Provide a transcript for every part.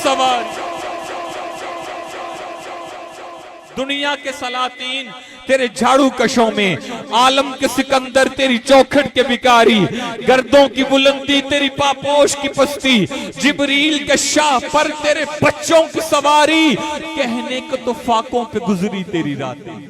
सवारी। दुनिया के सलातीन तेरे झाड़ू कशों में, आलम के सिकंदर तेरी चौखट के भिखारी, गर्दों की बुलंदी तेरी पापोश की पस्ती, जिब्रील के शाह पर तेरे बच्चों की सवारी। कहने को तो फाकों पे गुजरी तेरी रातें,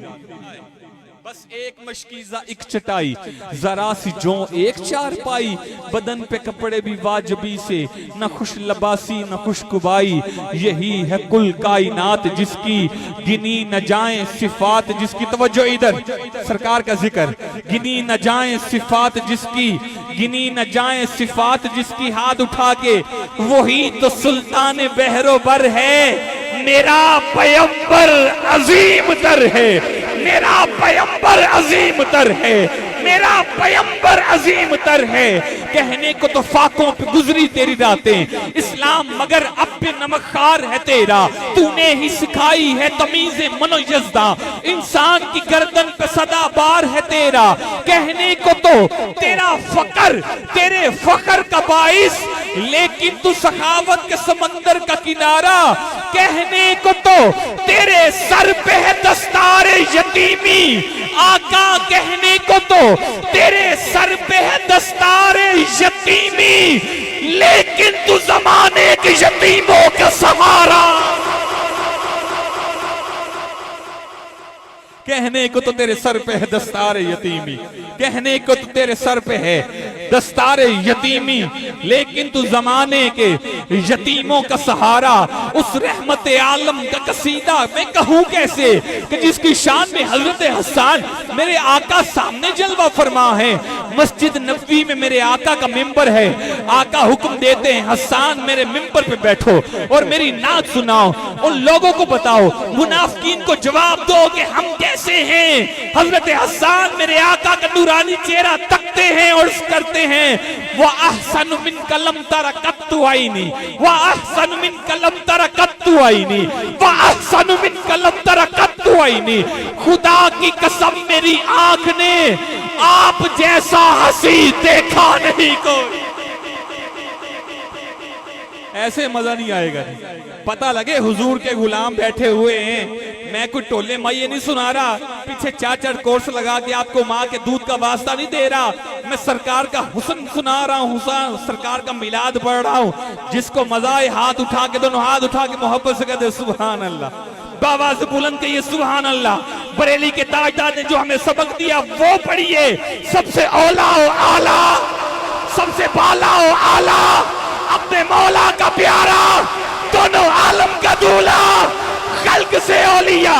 बस एक मशकीजा एक चटाई, जरा सी जो एक चार पाई, बदन पे कपड़े भी वाजबी से, न खुश लबासी न खुशकुबाई। यही है कुल कायनात जिसकी गिनी न जाए सिफात जिसकी। तवज्जो इधर, सरकार का जिक्र। गिनी न जाए सिफात जिसकी, गिनी न जाए सिफात जिसकी, हाथ उठा के वही तो सुल्तान बहरो बर है। मेरा पैगंबर अजीम तर है, मेरा पैगंबर अजीम तर है, मेरा पैगंबर अजीम तर है। कहने को तो फाकों पे गुजरी तेरी रातें, इस्लाम मगर अब भी नमकखार है तेरा। तूने ही सिखाई है तमीज़े मनो यज़्दा, इंसान की गर्दन पे सदा बार है तेरा। कहने को तो तेरा फकर तेरे फकर का बाइस, लेकिन तू सखावत के समंदर का किनारा। कहने को तो तेरे सर पे है दस्तारे यतीमी, आका कहने को तो तेरे सर पे है दस्तारे यतीमी, लेकिन तू जमाने के यतीमों का सहारा। कहने को तो तेरे सर पे है दस्तारे यतीमी, कहने को तो तेरे सर पे है दस्तारे यतीमी, लेकिन तू जमाने के यतीमों का सहारा। उस रहमत आलम का कसीदा मैं कहूँ कैसे कि जिसकी शान में हजरत हसन मेरे आका सामने जलवा फरमा है। मस्जिद नबवी में मेरे आका का मिंबर है, आका हुक्म देते हैं हसन मेरे मिंबर पे बैठो और मेरी नात सुनाओ, उन लोगों को बताओ, मुनाफिकीन को जवाब दो कि हम कैसे हैं। हजरत हसन मेरे आका का नूरानी चेहरा तकते हैं और करते हैं, वह अहसन मिन कलम तरा कत्तु आईनी, वह अहसन मिन कलम तरा कत्तु आईनी, वह अहसन मिन कलम तरा कत्तु आईनी। खुदा की कसम मेरी आंख ने आप जैसा हंसी देखा नहीं कोई। ऐसे मजा नहीं आएगा। पता लगे हुजूर के गुलाम बैठे हुए हैं, मैं कोई टोले माइये नहीं सुना रहा, पीछे 4-4 कोर्स लगा के आपको माँ के दूध का वास्ता नहीं दे रहा। मैं सरकार का हुस्न सुना रहा हूँ, सरकार का मिलाद पढ़ रहा हूँ। जिसको मजा है हाथ उठा के, दोनों हाथ उठा के मोहब्बत से कहते सुभान अल्लाह, बाबा से बुलंद के ये सुभान अल्लाह। बरेली के ताजदार ने जो हमें सबक दिया वो पढ़िए, सबसे औला हो आला, सबसे बाला हो आला, अपने मौला का प्यारा, दोनों आलम का दूल्हा, खल्क से औलिया,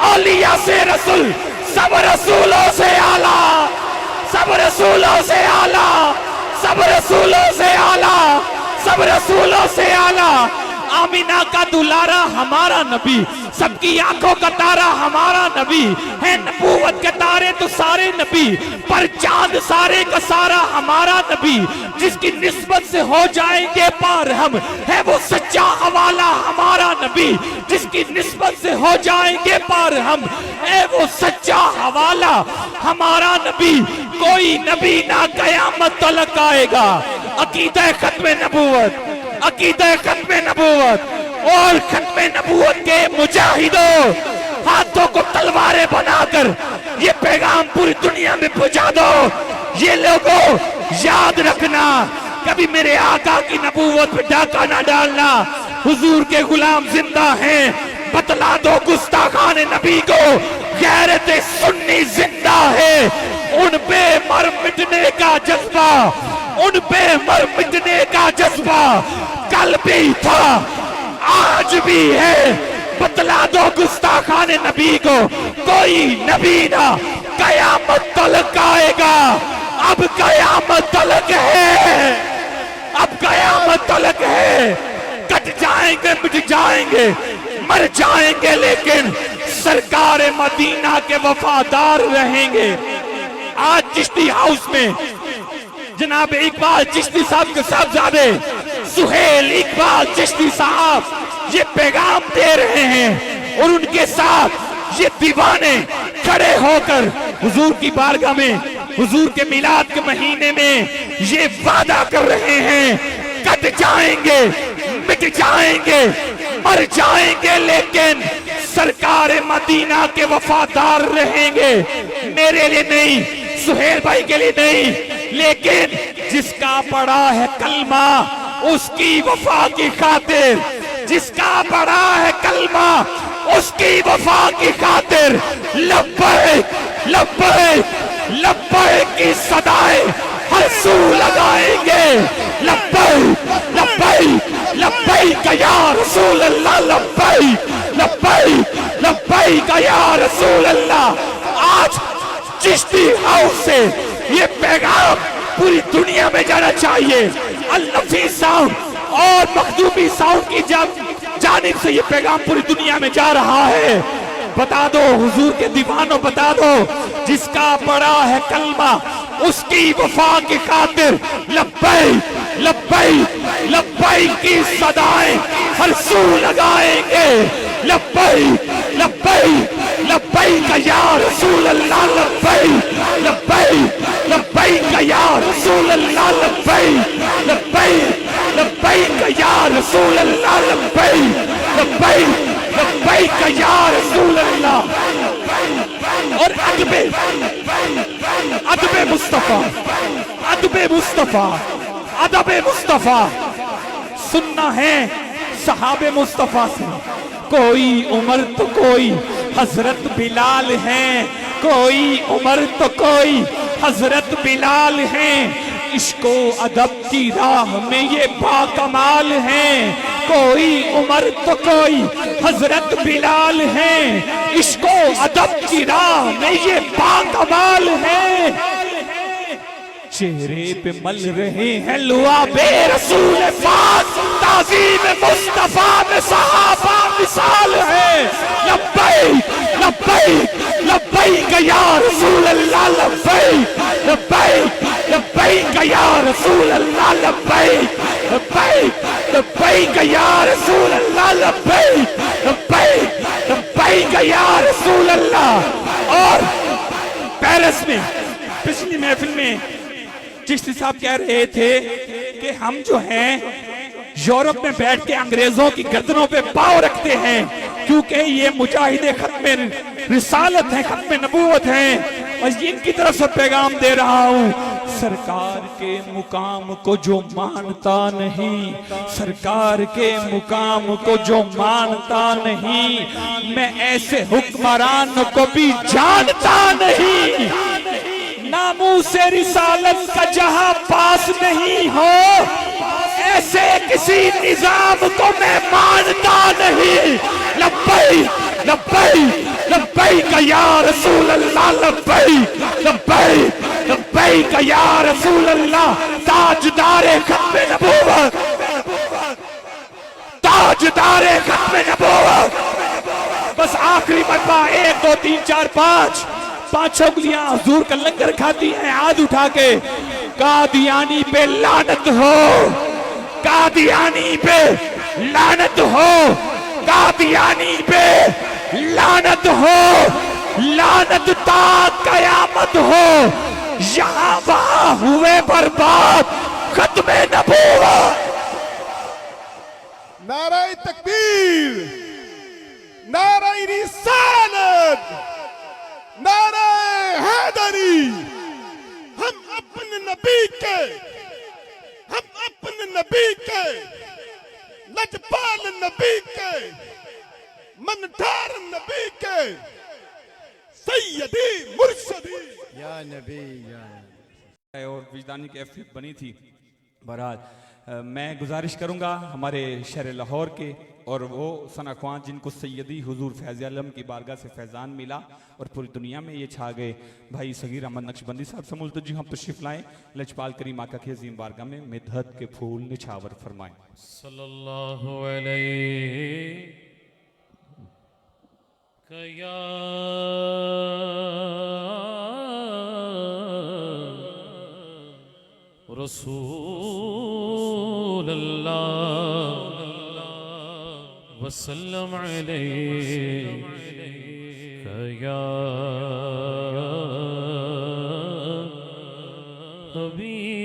औलिया से रसूल, सब रसूलों से आला, सब रसूलों से आला, सब रसूलों से आला, सब रसूलों से आला। आमीना का दुलारा हमारा नबी, सबकी आंखों का तारा हमारा नबी है। नबूवत के तारे तो सारे नबी, पर चांद सारे का सारा हमारा नबी। जिसकी निस्बत से हो जाएंगे पार हम, है वो सच्चा हवाला हमारा नबी। जिसकी निस्बत से हो जाएंगे पार हम, है वो सच्चा हवाला हमारा नबी। कोई नबी ना कयामत तलक आएगा। अकीदा खत्म नबूवत, अकीदा खत्म नबूवत और खत्म नबूवत के मुजाहिदों, हाथों को तलवारें बनाकर ये पैगाम पूरी दुनिया में पहुंचा दो। ये लोगों याद रखना, कभी मेरे आका की नबूवत पे डाका ना डालना। हुजूर के गुलाम जिंदा हैं, बतला दो गुस्ताखान नबी को, गैरत सुन्नी जिंदा है। उन पे मर मिटने का जज्बा, उन पे मर मिटने का जज्बा कल भी था आज भी है। बतला दो गुस्ताखान नबी को, कोई नबी ना कयामत तलक आएगा। अब कयामत तलक है, अब कयामत तलक है। कट जाएंगे, मिट जाएंगे, मर जाएंगे, लेकिन सरकार मदीना के वफादार रहेंगे। आज चिश्ती हाउस में जनाब इकबाल चिश्ती साहब के साहबजादे सुहेल इकबाल चिश्ती साहब ये पैगाम दे रहे हैं और उनके साथ ये दीवाने खड़े होकर हुजूर की बारगाह में, हुजूर के मिलाद के महीने में ये वादा कर रहे हैं, कट जाएंगे, मिट जाएंगे, मर जाएंगे, लेकिन सरकार मदीना के वफादार रहेंगे। मेरे लिए नहीं, सुहेल भाई के लिए नहीं, लेकिन जिसका पड़ा है कलमा उसकी वफा की खातिर, जिसका पड़ा है कलमा उसकी वफा की खातिर लब्बैक लब्बैक लब्बैक की सदाएं हर सू लगाएंगे। लब्बैक लब्बैक लब्बैक या रसूल अल्लाह, लब्बैक लब्बैक लब्बैक या रसूल अल्लाह। आज चिश्ती हाउस से ये पैगाम पूरी दुनिया में जाना चाहिए। अल-नफीस साउंड और मखदूमी साउंड की जानिब से ये पैगाम पूरी दुनिया में जा रहा है। बता दो हुजूर के दीवानों, बता दो जिसका पड़ा है कलमा उसकी वफा की खातिर लब्बैक लब्बैक लब्बैक की सदाएं हर सू लगाएंगे। लब्बैक लब्बैक लब्बैक या रसूल अल्लाह, लब्बैक लब्बैक लब्बैक या रसूल अल्लाह, लब्बैक लब्बैक लब्बैक या रसूल अल्लाह, लब्बैक लब्बैक लब्बैक या रसूल अल्लाह। और अदबे मुस्तफा, अदबे मुस्तफा, अदबे मुस्तफा सुनना है सहाबे मुस्तफा से। कोई उमर तो कोई हजरत बिलाल है, कोई उमर तो कोई हजरत बिलाल है। इश्को अदब की राह में ये बाकमाल है। कोई उमर तो कोई हजरत बिलाल है, इश्को अदब की राह में ये बाकमाल है। चेहरे पे मल रहे हैं लुआबे रसूल पाक, ताज़ीम मुस्तफा में सहाबा मिसाल है। लब्बैक लब्बैक लब्बैक या रसूल अल्लाह, लब्बैक लब्बैक लब्बैक या रसूल अल्लाह, लब्बैक लब्बैक लब्बैक या रसूल अल्लाह, लब्बैक लब्बैक लब्बैक या रसूल अल्लाह। और पेरिस में पिछली महफिल में चिश्ती साहब कह रहे थे कि हम जो हैं यूरोप में बैठ के अंग्रेजों की गर्दनों पे पांव रखते हैं, क्योंकि ये मुजाहिदे खत्मे रिसालत है, खत्मे नबूवत है। और इनकी तरफ से पैगाम दे रहा हूँ, सरकार के मुकाम को जो मानता नहीं, सरकार के मुकाम को जो मानता नहीं, मैं ऐसे हुक्मरान को भी जानता नहीं। नामू से रिसालत का जहां पास नहीं हो, ऐसे किसी निजाम को मैं मानता नहीं। लब्बैक लब्बैक लब्बैक या रसूल अल्लाह, लब्बैक लब्बैक लब्बैक या रसूल अल्लाह। ताजदारे खत्मे नबूवत, ताजदारे खत्मे नबूवत। बस आखिरी मरतबा 1 2 3 4 5 उंगलियां हुजूर का लंगर खाती हैं हाथ उठा के। कादियानी पे लानत हो, कादियानी पे लानत हो, कादियानी पे लानत हो, लानत ता कयामत हो। यहाँ वहाँ हुए बर्बाद खत्मे नबूवत। नाराए तकबीर, नाराए रिसालत, नाराए हैदरी। हम अपने नबी के, हम अपने नबी के, लजपाल नबी के, मनठार नबी के, सैयदी मुर्शदी या नबी या नबी। और विजदानी की कैफियत बनी थी। बहरहाल मैं गुजारिश करूंगा हमारे शहर लाहौर के और वो सनाख्वान जिनको सैयदी हुजूर फैज़ आलम की बारगाह से फैज़ान मिला और पूरी दुनिया में ये छा गए, भाई सगीर अहमद नक्शबंदी साहब से मुल्तजी हम तशरीफ लाएं। लजपाल करीम आका की अजीम बारगाह में मिदहत के फूल निछावर फरमाएं। सल्लल्लाहु अलैहि या रसूल अल्लाह वसल्लम अलैका या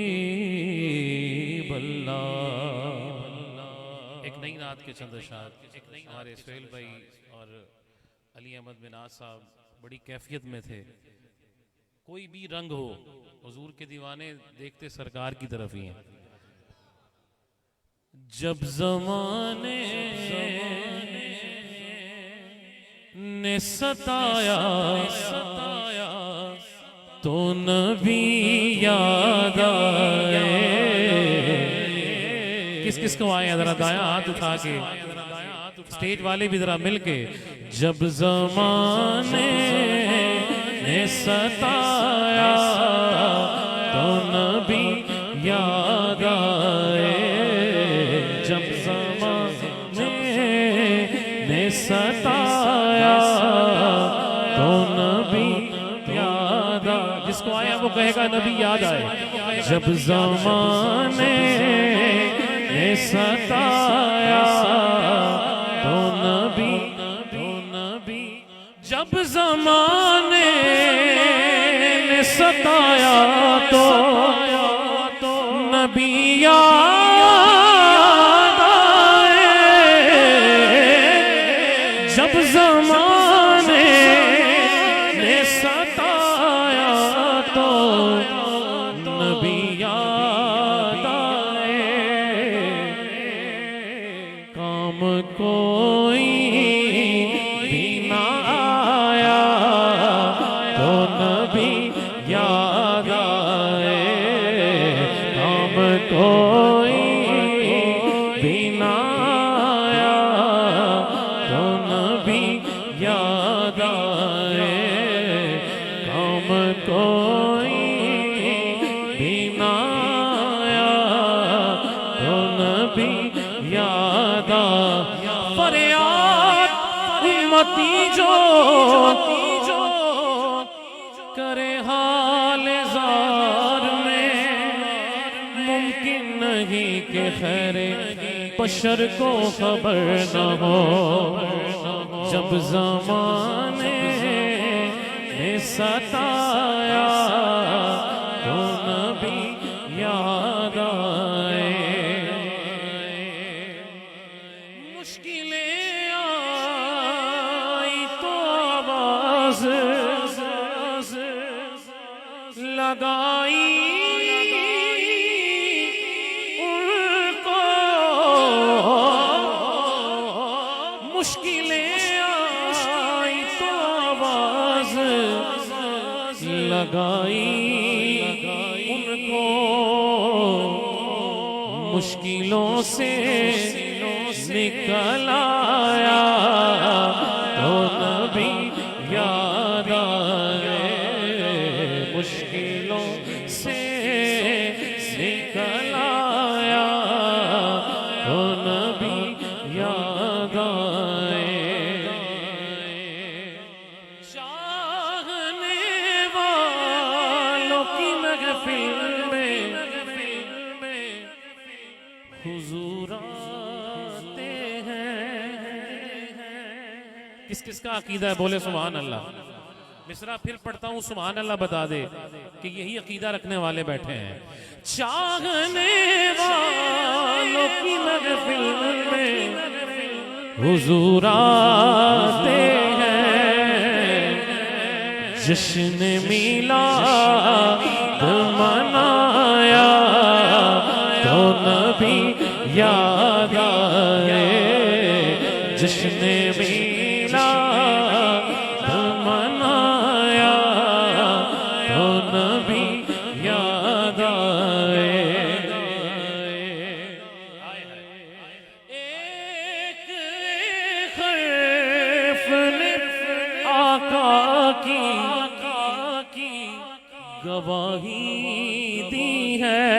हबीब अल्लाह। एक नई नात के चंद अशार हमारे सुहेल भाई और अली अहमद मिनाज साहब बड़ी कैफियत में थे। कोई भी रंग हो, हुजूर के दीवाने देखते सरकार की तरफ ही हैं। जब जमाने ने सताया तो नबी याद आए। किस किस को आए जरा दाया हाथ उठा के, स्टेज वाले भी जरा मिलके। जब जमाने ने सताया तो नबी याद आए। जब जमाने ने सताया तो नबी याद आए। जिसको आया वो कहेगा नबी याद आए। जब जमाने ने सताया तो नबी जब जमाने ने सताया तो नबी याद आए। जब जमाने ने सताया तो नबी याद आए। काम कोई भी ना आया तो नबी याद आए। काम कोई भी ना आया तो नबी याद आए। काम कोई भी ना आया तो नबी याद आया। फरियाद उम्मती जो करे हाल ज़ार में, मुमकिन नहीं कि खैरे बशर को खबर न हो। जब ज़माने ने सताया तो नबी याद आए। मुश्किलें आई तो आवाज़ लगाई उनको। मुश्किलें आई तो आवाज़ लगाई उनको। मुश्किलों से निकल आया तो नबी याद आए। मुश्किलों से निकल आया तो नबी याद आए। चाहने वालों की महफिल में हुजूर आते हैं। किस किस का अकीदा है बोले सुभान अल्लाह। मिसरा फिर पढ़ता हूँ, सुभान अल्लाह बता दे कि यही अकीदा रखने वाले बैठे हैं। चाहने वालों की महफिल में हुजूर आते हैं। जश्न मिलाद मनाया तो नबी याद आए। जश्न मिलाद मनाया तो नबी याद आए। एक खैफ ने आका की गवाही दी है।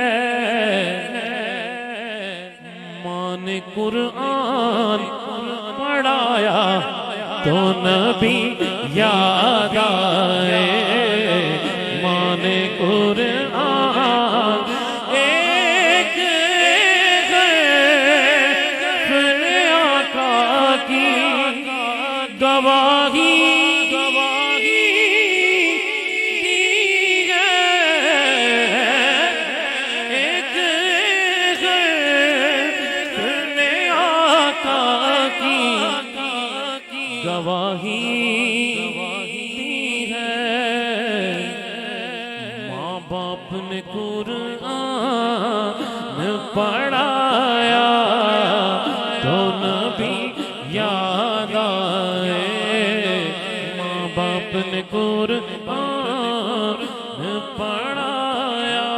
माँ ने कुरान पढ़ाया तो नबी याद आए। माँ ने कुरान एक आका की गवाही दी है। एक गवाही दी है, माँ बाप ने कुरान पढ़ाया तो नबी याद आए। माँ बाप ने कुरान पढ़ाया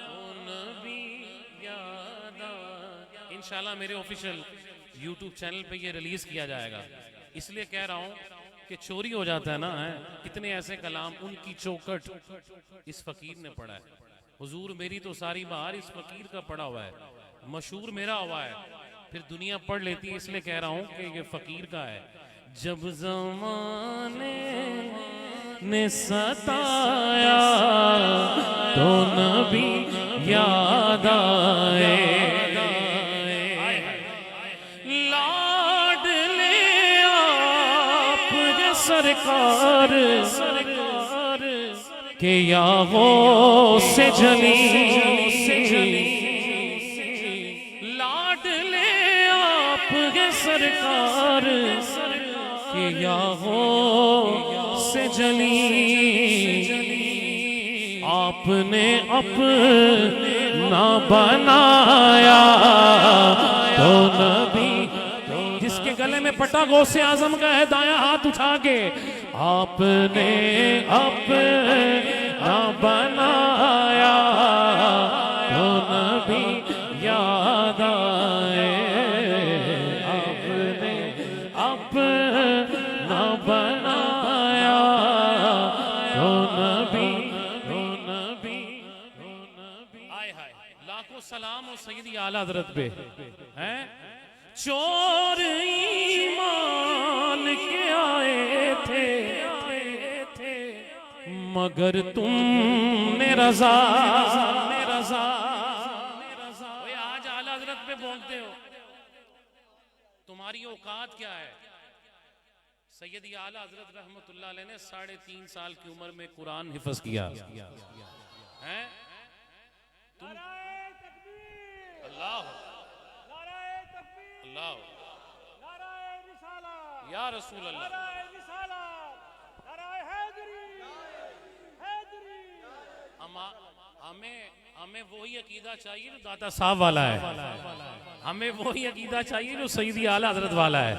तो नबी याद आए। इंशाल्लाह मेरे ऑफिशियल YouTube चैनल पे ये रिलीज किया जाएगा। इसलिए कह रहा हूँ कि चोरी हो जाता है ना, है कितने ऐसे कलाम उनकी चौकट इस फकीर ने पढ़ा है। हुजूर मेरी तो सारी बहार इस फकीर का पढ़ा हुआ है, मशहूर मेरा हुआ है, फिर दुनिया पढ़ लेती है। इसलिए कह रहा हूँ कि ये फकीर का है। जब ज़माने ने सताया तो नबी याद आए। सरकार के याहों से जली लाडले आप के सरकार के याहों से जली। आपने अपना बनाया तो नबी, जिसके गले में पटा गौसे आजम का है, दाया हाथ उठा के, आपने अपना बनाया तो नबी याद आए। आपने अपना बनाया तो नबी आए। हाय लाखों सलाम और सैयदी आला हज़रत पे हैं। चोर ईमान के आए थे मगर तुमने रजा आज आला हज़रत पे बोलते हो, तुम्हारी औकात क्या है? सैयदी आला हज़रत रहमतुल्लाह अलैह ने 3.5 साल की उम्र में कुरान हिफ्ज़ किया है। अल्लाह या रसूल अल्लाह। हमें वही अकीदा चाहिए जो दाता साहब वाला है, हमें वही अकीदा चाहिए जो सैयदी आला हज़रत वाला है।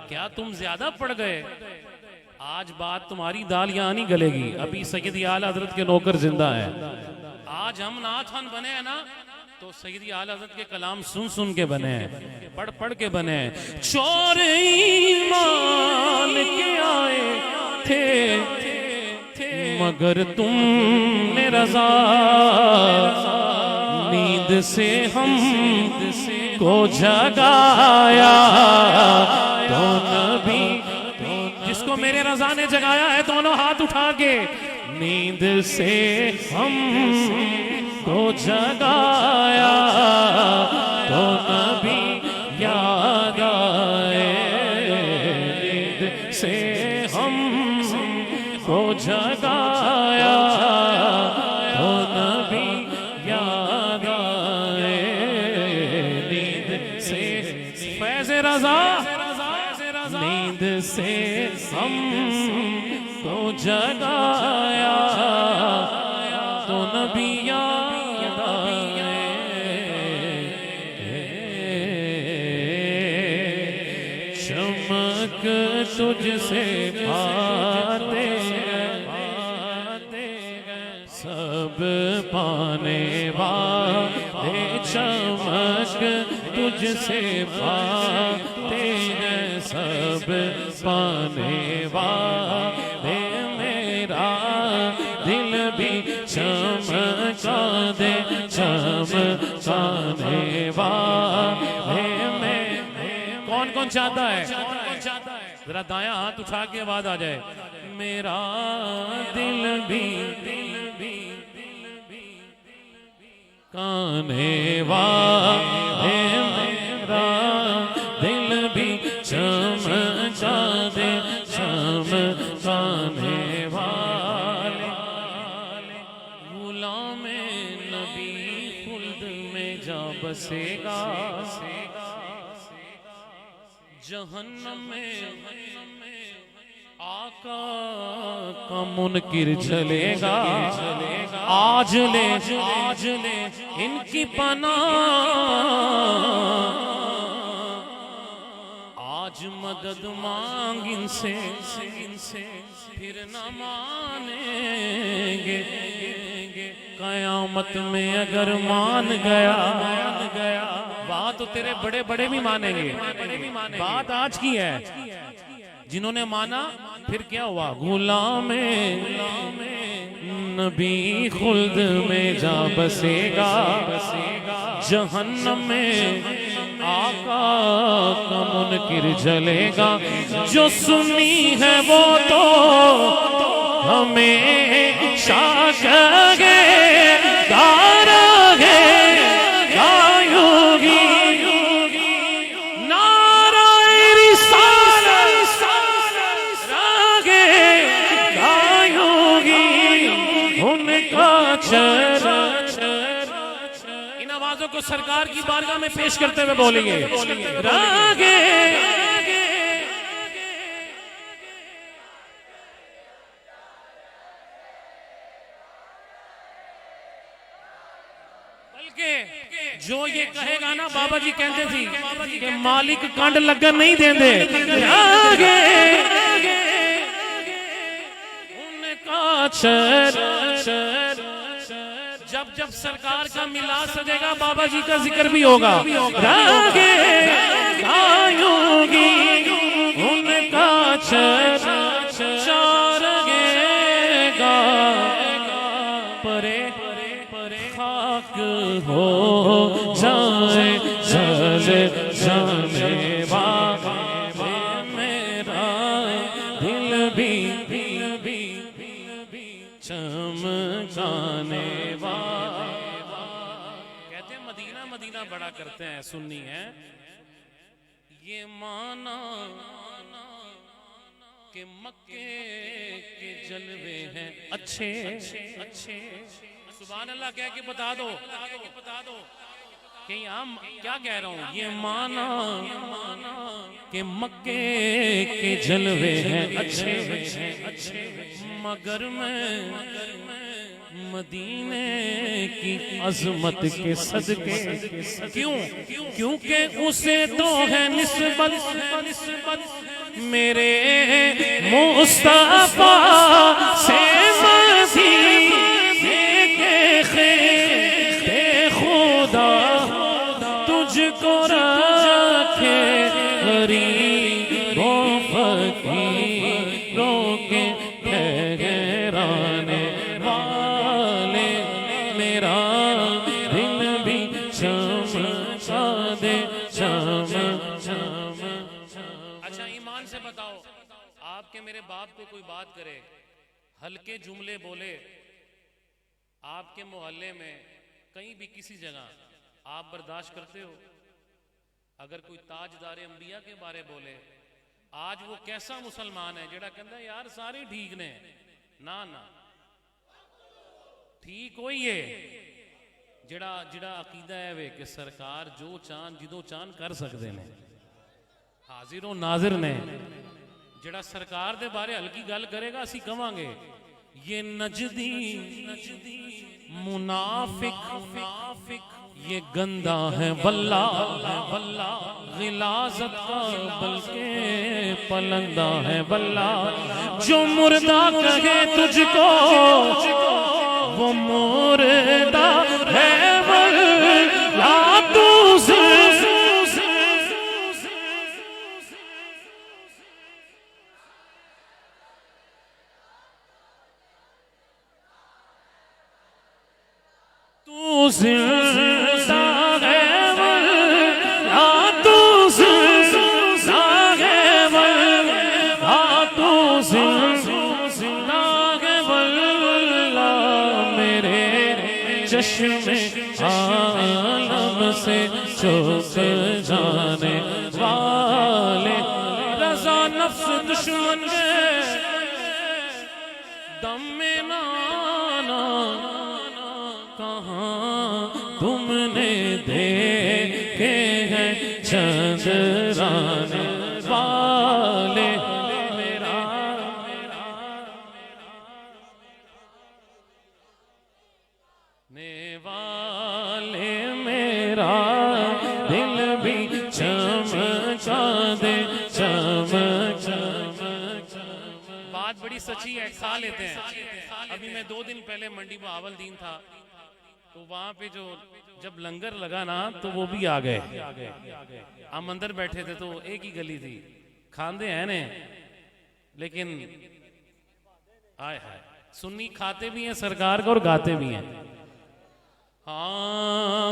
क्या तुम ज्यादा पड़ गए? आज बात तुम्हारी दाल यहाँ नहीं गलेगी। अभी सैयदी आला हज़रत के नौकर जिंदा है। आज हम नाथन बने हैं ना तो सैयदी आला हज़रत के कलाम सुन सुन के बने हैं, पढ़ पढ़ के बने हैं। चोर ईमान के आए थे मगर तुमने रज़ा, नींद से हम को जगाया तो नबी, जिसको मेरे रज़ा ने जगाया है दोनों हाथ उठा के, नींद से हम को जगाया तो नबी याद आए। नींद से हम को जगाया तो नबी याद आए। नींद से फैज़ रज़ा, नींद से हम को जगाया तो नबी याद आए। चमक तुझसे पाते सब पाने वाले, चमक तुझसे पाते हैं सब पाने वाले। मेरा दिल भी चमका दे चमकाने वाले में। कौन कौन चाहता है? जरा दाया हाथ उठा के आवाज आ जाए। मेरा दिल भी काने वाले, मेरा दिल भी चमका दे चमकाने वाले। गुलामे नबी खुल्द में जा बसेगा, जहन्नम में आका का मुनकिर चलेगा। आज ले इनकी पनाह, आज मदद मांग इनसे फिर न मानेंगे। कयामत में अगर मान गया बात तो तेरे बड़े बड़े भी मानेंगे। बात आज की है, जिन्होंने माना फिर क्या हुआ? गुलामे नबी खुल्द में जा बसेगा। जहन्नम में आका का मुनकिर जलेगा। जो सुन्नी है वो तो हमेशा कहे गारगे गायोगी। नाराए रिसालत रागे गायोगी। उनका चेहरा इन आवाजों को सरकार की बारगाह में पेश करते हुए बोलेंगे रागे। जो ये कहेगा ना, बाबा जी कहते थे कि मालिक कंड लगन नहीं देंदे। उनका जब जब सरकार का मिलाद सजेगा बाबा जी का जिक्र भी होगा। रागे गायोगी उनका चारगेगा। परे खाक हो जाए जले जाने वाले मेरा दिल भी चमकाने वाला। कहते हैं मदीना मदीना बड़ा करते हैं, सुन्नी है ये माना कि मक्के के जलवे हैं अच्छे। सुभान अल्लाह कह के बता दो कि यहाँ क्या कह रहा हूँ। ये माना कि मक्के के जलवे हैं अच्छे, मगर मैं मदीने की अजमत के सदके। क्योंकि उसे तो है निस्बत मेरे मुस्तफा से खुदा तुझको रखे गरीबों फकीरों के ठहराने वाले। मेरा दिल भी चमका दे अच्छा ईमान से बताओ, आपके मेरे बाप को कोई बात करे, हल्के जुमले बोले, आपके मोहल्ले में कहीं भी किसी जगह, आप बर्दाश्त करते हो? अगर कोई ताजदार अंबिया के बारे बोले, आज वो कैसा मुसलमान है जेड़ा कहता यार सारे ठीक ने? ना ठीक होई है जेड़ा अकीदा है वे कि सरकार जो चान जिदों चान कर सकते ने, हाजिर नाजिर ने। जेड़ा सरकार दे बारे हल्की गल करेगा असी कवांगे ये नजदी मुनाफिक, ये गंदा है वल्ला गिलाजत का बल्कि पलंदा है वल्ला। जो मुर्दा कहे तुझको वो मुर्दा है वल्ला। तू जिंदा है वल्ला, तू जिंदा है वल्ला, तू जिंदा है वल्ला। मेरे चश्मे आलम से चूक जाने वाले। रज़ा नफ्स दुश्मन के दम में नाना तुमने देखे हैं चंद्राने बात ही सच्ची है, खा लेते हैं। अभी मैं 2 दिन पहले मंडी बहावलदीन था, तो वहां पे जो जब लंगर लगा ना तो वो भी आ गए। हम अंदर बैठे थे तो एक ही गली थी, खांदे हैं ने, लेकिन आय हाय सुन्नी खाते भी हैं सरकार को और गाते भी हैं। हाँ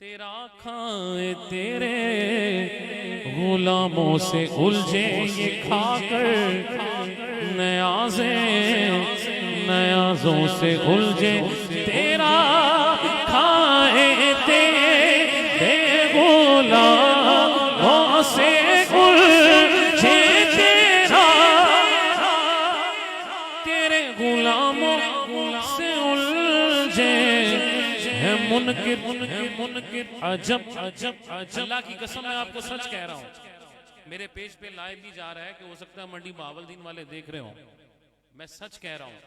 तेरा खाए तेरे गुलामों से उलझे ये खाकर, नयाजों से उलझे तेरा खाए तेरे गुलामों से उलझे तेरा, तेरे गुलामों से उलझे है मुनकिर अजब अजब अजब। अल्लाह की कसम मैं आपको सच कह रहा हूँ, मेरे पेज पे लाइव भी जा रहा है कि हो सकता है मंडी बहावलदीन वाले देख रहे हो। मैं सच कह रहा हूँ,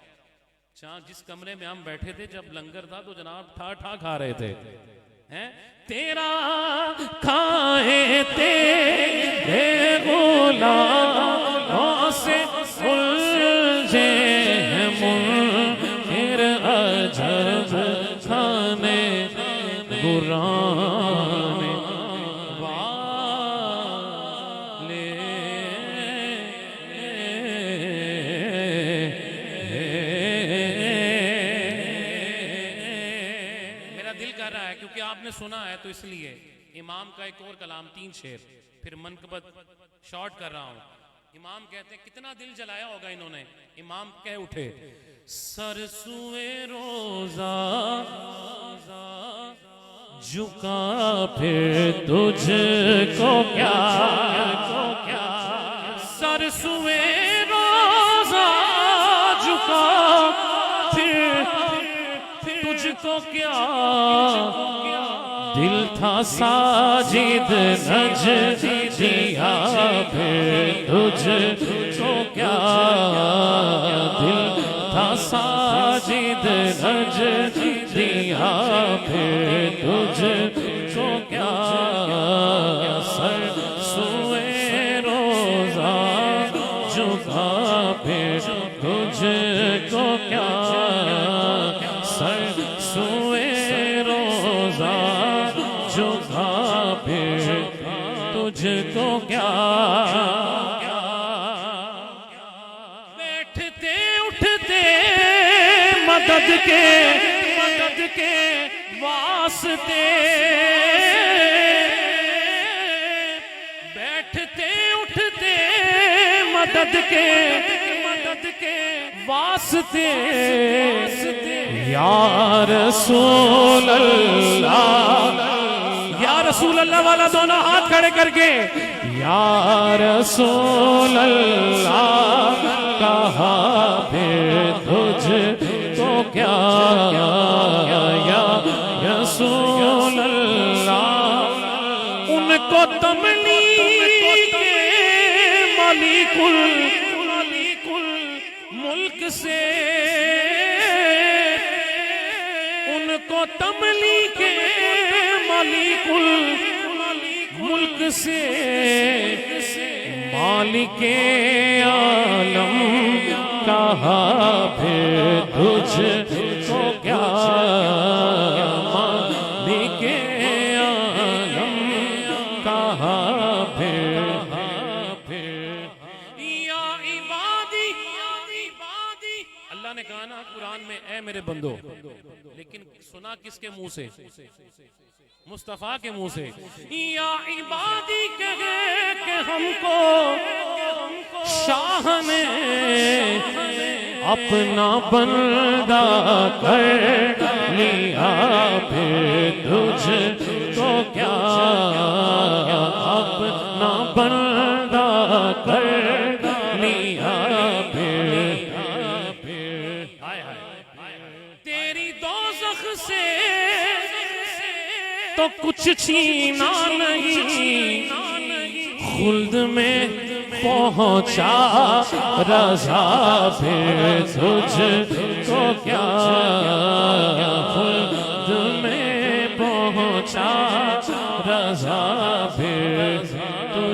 जहाँ जिस कमरे में हम बैठे थे जब लंगर था तो जनाब ठा ठा खा रहे थे। हैं तेरा खाए तेरे गुलामों से उलझे हैं मुनकिर अजब खाने गुराने वाले। मेरा दिल कर रहा है क्योंकि आपने सुना है तो इसलिए इमाम का एक और कलाम 3 शेर, फिर मनकबत शॉर्ट कर रहा हूं। इमाम कहते हैं कितना दिल जलाया होगा इन्होंने। इमाम कह उठे सरसुए रोजा झुका फिर तुझको क्या, सरसुए रोजा झुका फिर तुझको क्या, दिल था साजिद नजदिया फिर तुझको क्या, दिल था साजिद नजदिया फिर तुझको क्या, सरसुए रोजा झुका फिर तुझको क्या, सरसुए रोजा झुका फिर तुझको क्या। बैठते उठते मदद के वास्ते, बैठते उठते मदद के वास्ते, या रसूल अल्लाह, या रसूल अल्लाह वाला दोनों हाथ खड़े करके, या रसूल अल्लाह कहा फिर तुझको क्या, या रसूल अल्लाह उनको तमलीक मालिकुल मुल्क से, उनको तमलीक मालिकुल मुल्क से, मालिके आलम कहा फिर तुझको क्या, मालिके आलम कहा फिर या इबादी। अल्लाह ने कहा ना कुरान में ऐ मेरे बंदो, लेकिन सुना किसके मुंह से, मुस्तफा के मुंह से, या इबादी कहे कि हमको शाह ने अपना बंदा कर लिया फिर तुझको क्या, अपना बंदा कर लिया फिर, तेरी दोज़ख से तो कुछ छीना नहीं, खुल्द में पहुंचा रज़ा फिर तुझको क्या, खुल्द में पहुंचा रज़ा फिर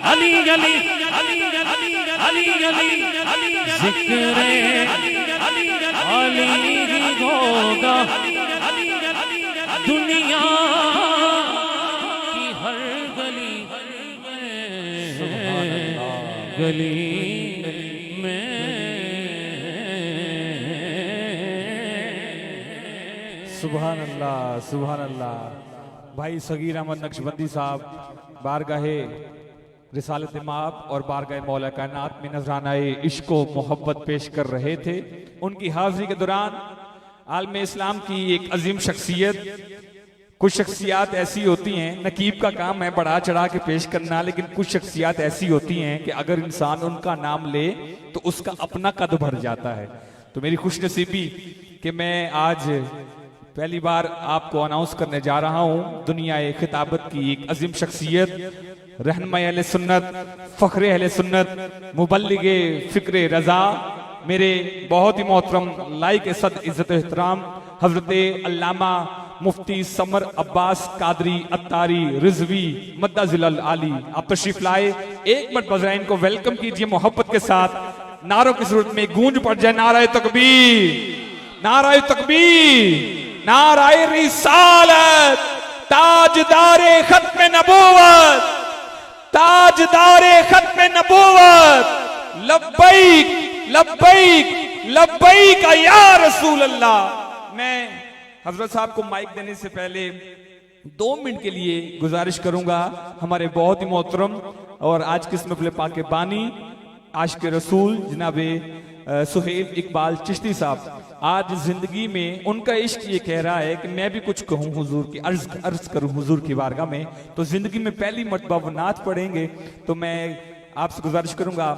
अली अली अली अली अली जिक्र अली ही होगा दुनिया की हर गली गली में। सुभान अल्लाह, सुभान अल्लाह। भाई सगीर अहमद नक्शबंदी साहब बारगाहे रिसालत माप और बारगाह मौला कायनात में नजरानाए इश्क व मोहब्बत पेश कर रहे थे। उनकी हाजिरी के दौरान आलम इस्लाम की एक अजीम शख्सियत, कुछ शख्सियात ऐसी होती हैं, नकीब का काम है बढ़ा चढ़ा के पेश करना, लेकिन कुछ शख्सियात ऐसी होती हैं कि अगर इंसान उनका नाम ले तो उसका अपना कद भर जाता है। तो मेरी खुशनसीबी कि मैं आज पहली बार आपको अनाउंस करने जा रहा हूं दुनिया खिताबत की एक अजीम शख्सियत, रहनुमा अहले सुन्नत, फख्रे अहले सुन्नत, मुबल्लिगे फिक्रे रजा, मेरे बहुत ही मोहतरम लाइक सद इज्जत एहतराम हजरत अल्लामा मुफ्ती समर अब्बास कादरी अत्तारी रिजवी मद्दाजिल आली, आप तशरीफ लाए। एक मिनट बजराइन को वेलकम कीजिए मोहब्बत के साथ। नारों की जरूरत में गूंज पड़ जाए, नाराए तकबीर, नाराए तकबीर, नाराए रिसालत, ताजदारे खत्म नबूवत, ताजदारे खत्म नबूवत, लब्बैक लब्बैक लब्बैक या रसूल अल्लाह। मैं हजरत साहब को माइक देने से पहले 2 मिनट के लिए गुजारिश करूंगा, हमारे बहुत ही मोहतरम और आज किस्म पाके बानी आशिक रसूल जनाबे सुहेल इकबाल चिश्ती साहब, आज जिंदगी में उनका इश्क ये कह रहा है कि मैं भी कुछ कहूँ हुजूर की, अर्ज करूँ हुजूर की बारगाह में। तो जिंदगी में पहली मर्तबा वो नात पढ़ेंगे, तो मैं आपसे गुजारिश करूंगा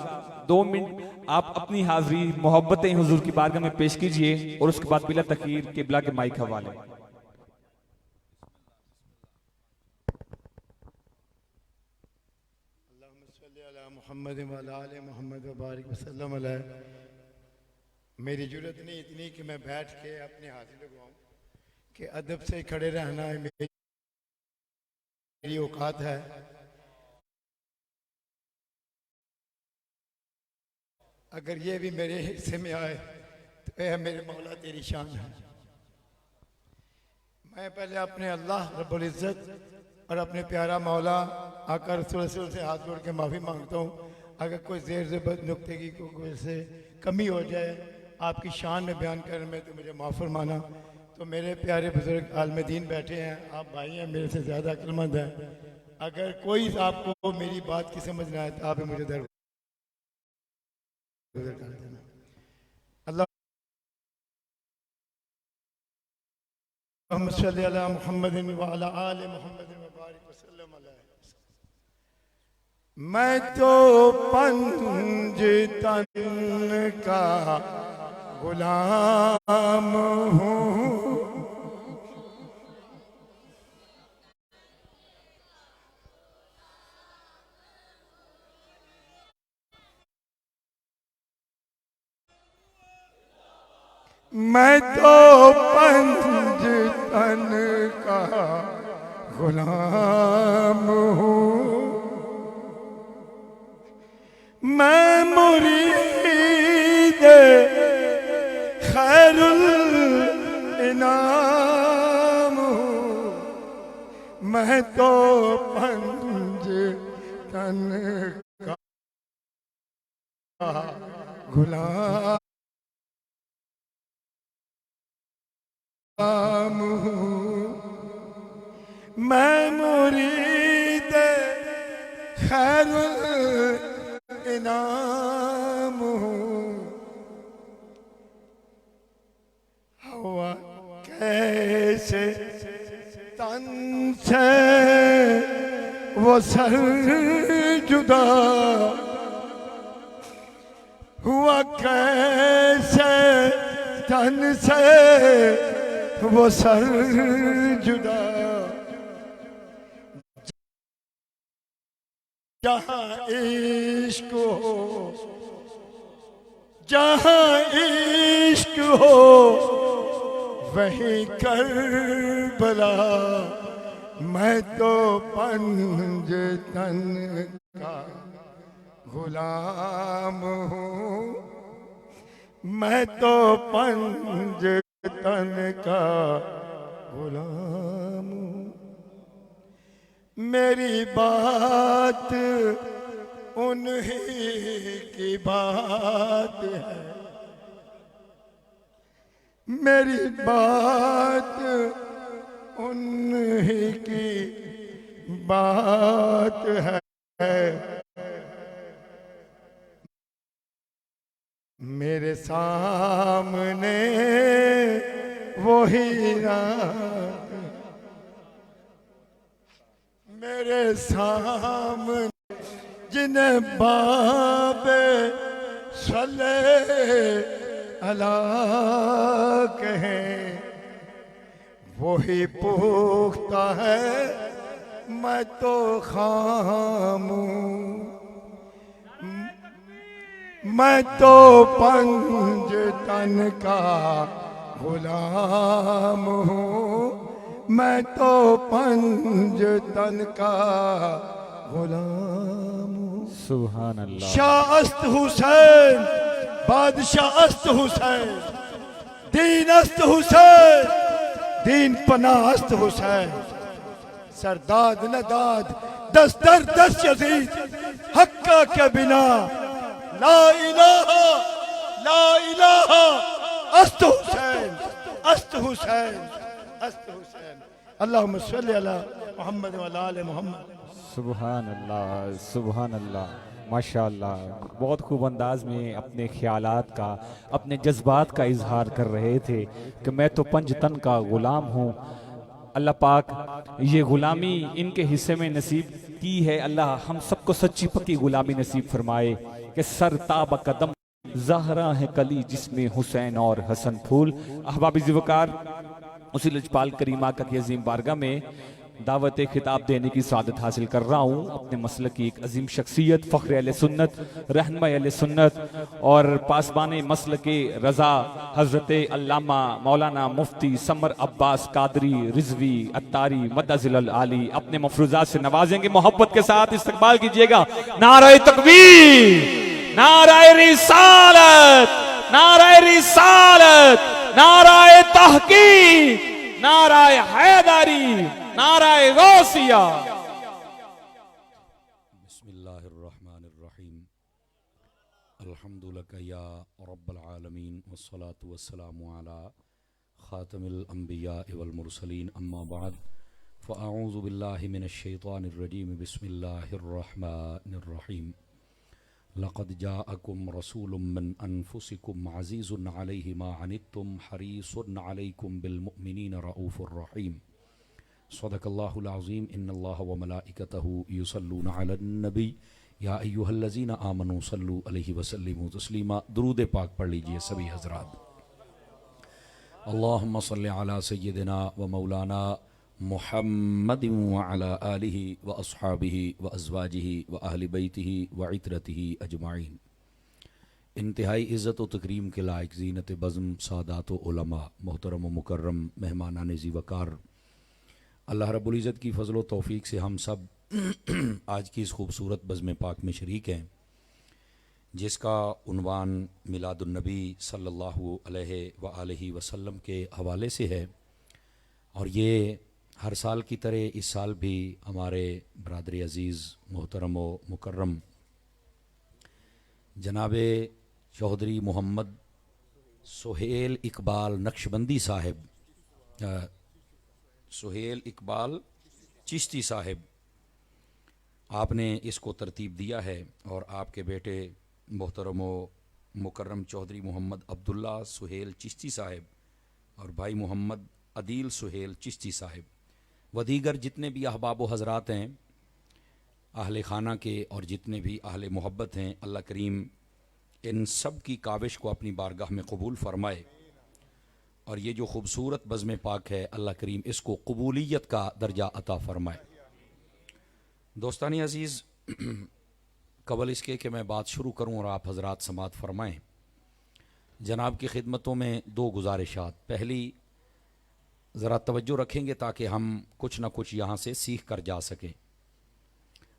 2 मिनट आप अपनी हाजिरी मोहब्बतें हुजूर की बारगाह में पेश कीजिए और उसके बाद बिला तखीर किबला के माइक हवाले। मोहम्मद मोहम्मद बारिक वसल्लम अलैहि। मेरी जरूरत नहीं इतनी कि मैं बैठ के अपनी हाजिरी लगवाऊं, कि अदब से खड़े रहना है मेरी औकात है। अगर ये भी मेरे हिस्से में आए तो यह मेरे मौला तेरी शान है। मैं पहले अपने अल्लाह रब्बुल इज़्ज़त और अपने प्यारा मौला आका रसूल से हाथ जोड़ के माफ़ी मांगता हूँ अगर कोई ज़ेर ज़बर नुक्ते की कोई से कमी हो जाए आपकी शान में बयान करने में, तो मुझे माफ़ फरमाना। तो मेरे प्यारे बुजुर्ग आलम दीन बैठे हैं, आप भाई हैं, मेरे से ज़्यादा अक्लमंद हैं। अगर कोई आपको मेरी बात की समझ ना आए तो आप मुझे दर कर देना। अल्लाह सल्ली अला मुहम्मद व अला आले मुहम्मद व बारिक वसल्लम अलैहि। मैं तो पंजतन का गुलाम हूँ, मैं तो पंजतन का गुलाम हूँ, मैं मुरीद खैरुल इनाम हूँ, मैं तो पंजतन का गुलाम हूँ, मैं मुरीद खैरुल इनाम हूँ। हवा कैसे तन से वो सर जुदा हुआ, कैसे तन से वो सर जुदा, जहाँ इश्क हो, जहाँ इश्क हो वहीं करबला, मैं तो पंजतन का गुलाम हूँ, मैं तो पंज तन का गुलाम हूँ। मेरी बात उन्हीं की बात है, मेरी बात उन्हीं की बात है। मेरे सामने वही रात, मेरे सामने जिन्हें बाबे सले अला कहें, वही पूछता है मैं तो खाम हूँ। मैं तो पंज तन का गुलाम हूँ, मैं तो पंज तन का गुलाम हूँ। सुभान अल्लाह। शाह अस्त हुसैन, बादशाह अस्त हुसैन, दीन अस्त हुसैन, दीन पनाह अस्त हुसैन। सरदाद नदाद दस दर दस यजीद, हक्का के बिना ला इलाहा ला इलाहा। अस्त हुसैन अस्त हुसैन अस्त हुसैन। अल्लाहुम्मा सल्ली अला मुहम्मद व अला आले मुहम्मद। सुभान अल्लाह, सुभान अल्लाह, माशाअल्लाह। बहुत खूब अंदाज में अपने ख्यालात का, अपने जज्बात का इजहार कर रहे थे कि मैं तो पंजतन का गुलाम हूँ। अल्लाह पाक ये गुलामी इनके हिस्से में नसीब की है। अल्लाह हम सबको सच्ची पक्की गुलामी नसीब फरमाए कि सर ताब कदम ज़हरा है कली जिसमें हुसैन और हसन फूल। अहबाब ज़िवकार, उसी लजपाल करीमा का की अजीम बारगाह में दावत खिताब देने की सादत हासिल कर रहा हूँ। अपने मसलक की एक अजीम शख्सियत, फ़ख्र अहले सुन्नत, रहनुमा अहले सुन्नत और पासबान मसलक रज़ा हज़रत अल्लामा मौलाना मुफ्ती समर अब्बास कादरी रिजवी अत्तारी मद्दज़िल आली अपने मफरूज़ात से नवाजेंगे। मोहब्बत के साथ इस्तकबाल कीजिएगा। नारे तकबीर, नारे रिसालत, नारे रिसालत, नारे तहकीक, नाराए हैदरी, नाराए गौसिया। बिस्मिल्लाहिर्रहमानिर्रहीम। अल्हम्दुलिल्लाह या रब्बल आलमीन वस्सलातु वस्सलामु अला खातमिल अंबिया वल मुरसलीन अम्मा बाद फ़अऊज़ु बिल्लाहि मिनश शैतानिर रजीम। बिस्मिल्लाहिर्रहमानिर्रहीम। लक़द जाअकुम रसूलुम मिन अनफुसिकुम अज़ीज़ुन अलैहि मा अनित्तुम हरीसुन अलैकुम बिल मुमिनीन रऊफ़ुर रहीम। सदक़ल्लाहुल अज़ीम। इन्नल्लाह व मलाइकतहु युसल्लूना अलन नबी या अय्युहल्लज़ीना आमनू सल्लू अलैहि वसल्लिमू तस्लीमा। दुरूद पाक पढ़ लीजिए सभी हज़रात। अल्लाहुम्मा सल्लि अला सय्यिदिना व मौलाना मुहम्मदिन व अला आलिहि व अस्हाबिहि व अज़वाजिहि व अहलि बैतिहि व इत्रतिहि अजमाइन। इंतहाई इज़्ज़त व तकरीम के लायक ज़ीनत बज़्म सादात व उलमा, मोहतरम व मुकर्रम मेहमानान ज़ीवकार, अल्लाह रब्बुल इज़्ज़त की फ़ज़ल व तौफ़ीक़ से हम सब आज की इस खूबसूरत बज़्म पाक में शरीक हैं, जिसका उन्वान मिलादुन्नबी सल्लल्लाहु अलैहि व आलिहि वसल्लम के हवाले से है। और ये हर साल की तरह इस साल भी हमारे बरादर अज़ीज़ मोहतरम व मुकर्रम जनाबे चौधरी मोहम्मद सुहेल इकबाल नक्शबंदी साहिब, सुहेल इकबाल चिश्ती साहिब, आपने इसको तरतीब दिया है। और आपके बेटे मोहतरम मुकर्रम चौधरी मोहम्मद अब्दुल्ला सुहेल चिश्ती साहिब और भाई मोहम्मद अदील सुहेल चिश्ती साहिब व दीगर जितने भी अहबाब व हज़रात हैं अहले खाना के और जितने भी अहले मोहब्बत हैं, अल्लाह करीम इन सब की काविश को अपनी बारगाह में कबूल फ़रमाए। और ये जो ख़ूबसूरत बज़्म पाक है, अल्लाह करीम इसको कबूलियत का दर्जा अता फ़रमाए। दोस्तानी अज़ीज़, कबल इसके कि मैं बात शुरू करूँ और आप हज़रात समात फ़रमाएँ, जनाब की खिदमतों में दो गुजारिशात। पहली, ज़रा तवज्जो रखेंगे ताकि हम कुछ ना कुछ यहाँ से सीख कर जा सकें।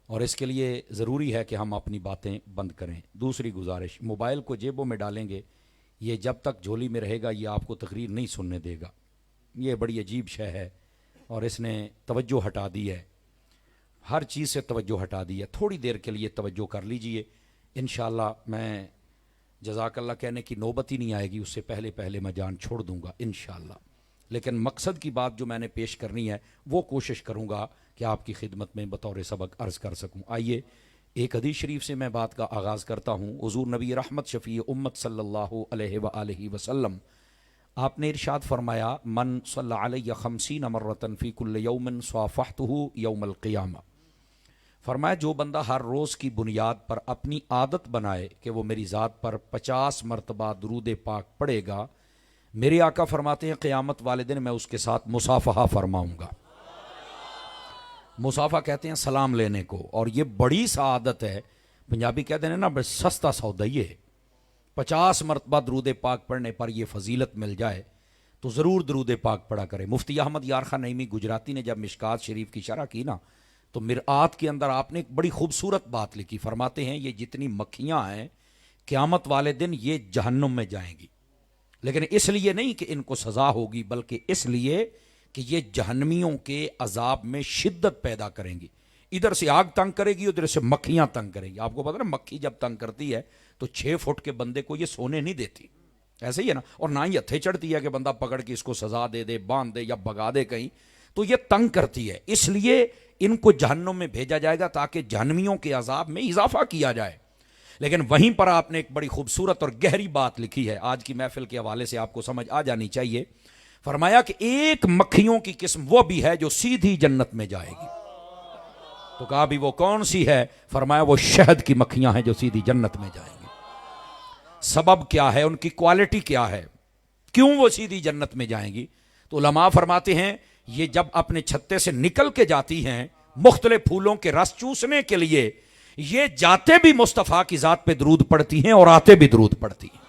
और इसके लिए ज़रूरी है कि हम अपनी बातें बंद करें। दूसरी गुजारिश, मोबाइल को जेबों में डालेंगे, ये जब तक झोली में रहेगा ये आपको तकरीर नहीं सुनने देगा। ये बड़ी अजीब शय है और इसने तवज्जो हटा दी है, हर चीज़ से तवज्जो हटा दी है। थोड़ी देर के लिए तवज्जो कर लीजिए, इंशाअल्लाह मैं जज़ाकल्लाह कहने की नौबत ही नहीं आएगी, उससे पहले पहले मैं जान छोड़ दूंगा इंशाअल्लाह। लेकिन मकसद की बात जो मैंने पेश करनी है वो कोशिश करूंगा कि आपकी खिदमत में बतौर सबक अर्ज़ कर सकूं। आइए एक हदीस शरीफ से मैं बात का आगाज़ करता हूँ। हुज़ूर नबी रहमत शफ़ी उम्मत सल्लल्लाहु अलैहि वसल्लम आपने इरशाद फरमाया, मन सल्ला अलैहि खमसीन मर्रतन फ़ी कुल्लि यौमिन स्वाफ़हतुहु यौमल क़ियामा। फरमाया जो बंदा हर रोज़ की बुनियाद पर अपनी आदत बनाए कि वो मेरी ज़ात पर 50 मरतबा दुरूद पाक पढ़ेगा, मेरे आका फरमाते हैं क़यामत वाले दिन मैं उसके साथ मुसाफ़हा फरमाऊँगा। मुसाफ़ा कहते हैं सलाम लेने को, और ये बड़ी सआदत है। पंजाबी कहते हैं ना, बस सस्ता सौदा ये है। 50 मरतबा दरूद पाक पढ़ने पर यह फजीलत मिल जाए तो ज़रूर दरूद पाक पढ़ा करें। मुफ्ती अहमद यार खान नईमी गुजराती ने जब मिशकात शरीफ की शरह की ना, तो मिरआत के अंदर आपने एक बड़ी खूबसूरत बात लिखी। फरमाते हैं ये जितनी मक्खियाँ हैं क़यामत वाले दिन ये जहन्नुम में जाएंगी, लेकिन इसलिए नहीं कि इनको सज़ा होगी, बल्कि इसलिए कि ये जहन्नमियों के अजाब में शिद्दत पैदा करेंगी। इधर से आग तंग करेगी, उधर से मक्खियाँ तंग करेंगी। आपको पता है ना, मक्खी जब तंग करती है तो 6 फुट के बंदे को ये सोने नहीं देती, ऐसे ही है ना। और ना ही हथे चढ़ती है कि बंदा पकड़ के इसको सजा दे दे, बांध दे या भगा दे कहीं, तो ये तंग करती है। इसलिए इनको जहन्नुम में भेजा जाएगा ताकि जहन्नमियों के अजाब में इजाफा किया जाए। लेकिन वहीं पर आपने एक बड़ी खूबसूरत और गहरी बात लिखी है, आज की महफिल के हवाले से आपको समझ आ जानी चाहिए। फरमाया कि एक मक्खियों की किस्म वो भी है जो सीधी जन्नत में जाएगी। तो कहा भी वो कौन सी है? फरमाया वो शहद की मक्खियां हैं जो सीधी जन्नत में जाएंगी। सबब क्या है, उनकी क्वालिटी क्या है, क्यों वो सीधी जन्नत में जाएंगी? तो उलमा फरमाते हैं ये जब अपने छत्ते से निकल के जाती हैं मुख्तलिफ फूलों के रस चूसने के लिए, ये जाते भी मुस्तफ़ा की जात पे दरूद पढ़ती हैं और आते भी दरूद पढ़ती हैं।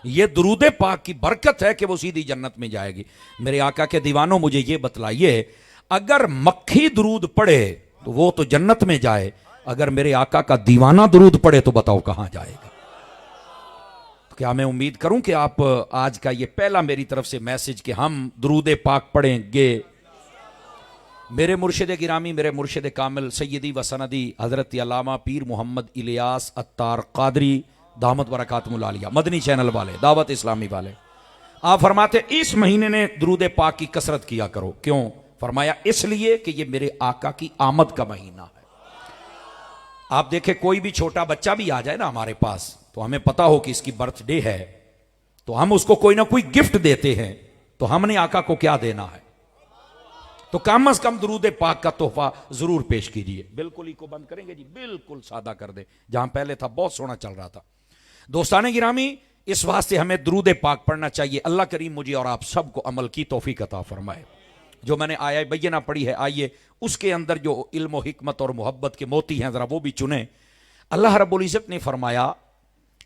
ये दरूद पाक की बरकत है कि वो सीधी जन्नत में जाएगी। मेरे आका के दीवानों, मुझे ये बतलाइए, अगर मक्खी दरूद पढ़े तो वो तो जन्नत में जाए, अगर मेरे आका का दीवाना दरूद पढ़े तो बताओ कहां जाएगा? तो क्या मैं उम्मीद करूं कि आप आज का ये पहला मेरी तरफ से मैसेज कि हम दरूद पाक पढ़ेंगे। मेरे मुर्शिद गिरामी, मेरे मुर्शिद कामिल सैयदी व सनदी हजरत अल्लामा पीर मोहम्मद इलियास अत्तार कादरी दामत बरकातुहुल आलिया, मदनी चैनल वाले, दावत इस्लामी वाले, आप फरमाते इस महीने ने दरूद पाक की कसरत किया करो। क्यों? फरमाया इसलिए कि ये मेरे आका की आमद का महीना है। आप देखें कोई भी छोटा बच्चा भी आ जाए ना हमारे पास, तो हमें पता हो कि इसकी बर्थडे है, तो हम उसको कोई ना कोई गिफ्ट देते हैं। तो हमने आका को क्या देना है? तो कम अज कम दरूद पाक का तोहफा जरूर पेश कीजिए। बिल्कुल ही को बंद करेंगे जी, बिल्कुल सादा कर दे, जहां पहले था बहुत सोना चल रहा था। दोस्ताने गिरामी, इस वास्ते हमें दरूद पाक पढ़ना चाहिए। अल्लाह करीम मुझे और आप सबको अमल की तौफीक अता फरमाए। जो मैंने आया बैयना पढ़ी है, आइए उसके अंदर जो इल्म और हिकमत और मोहब्बत के मोती हैं जरा वो भी चुने। अल्लाह रब्बुल इज्जत ने फरमाया,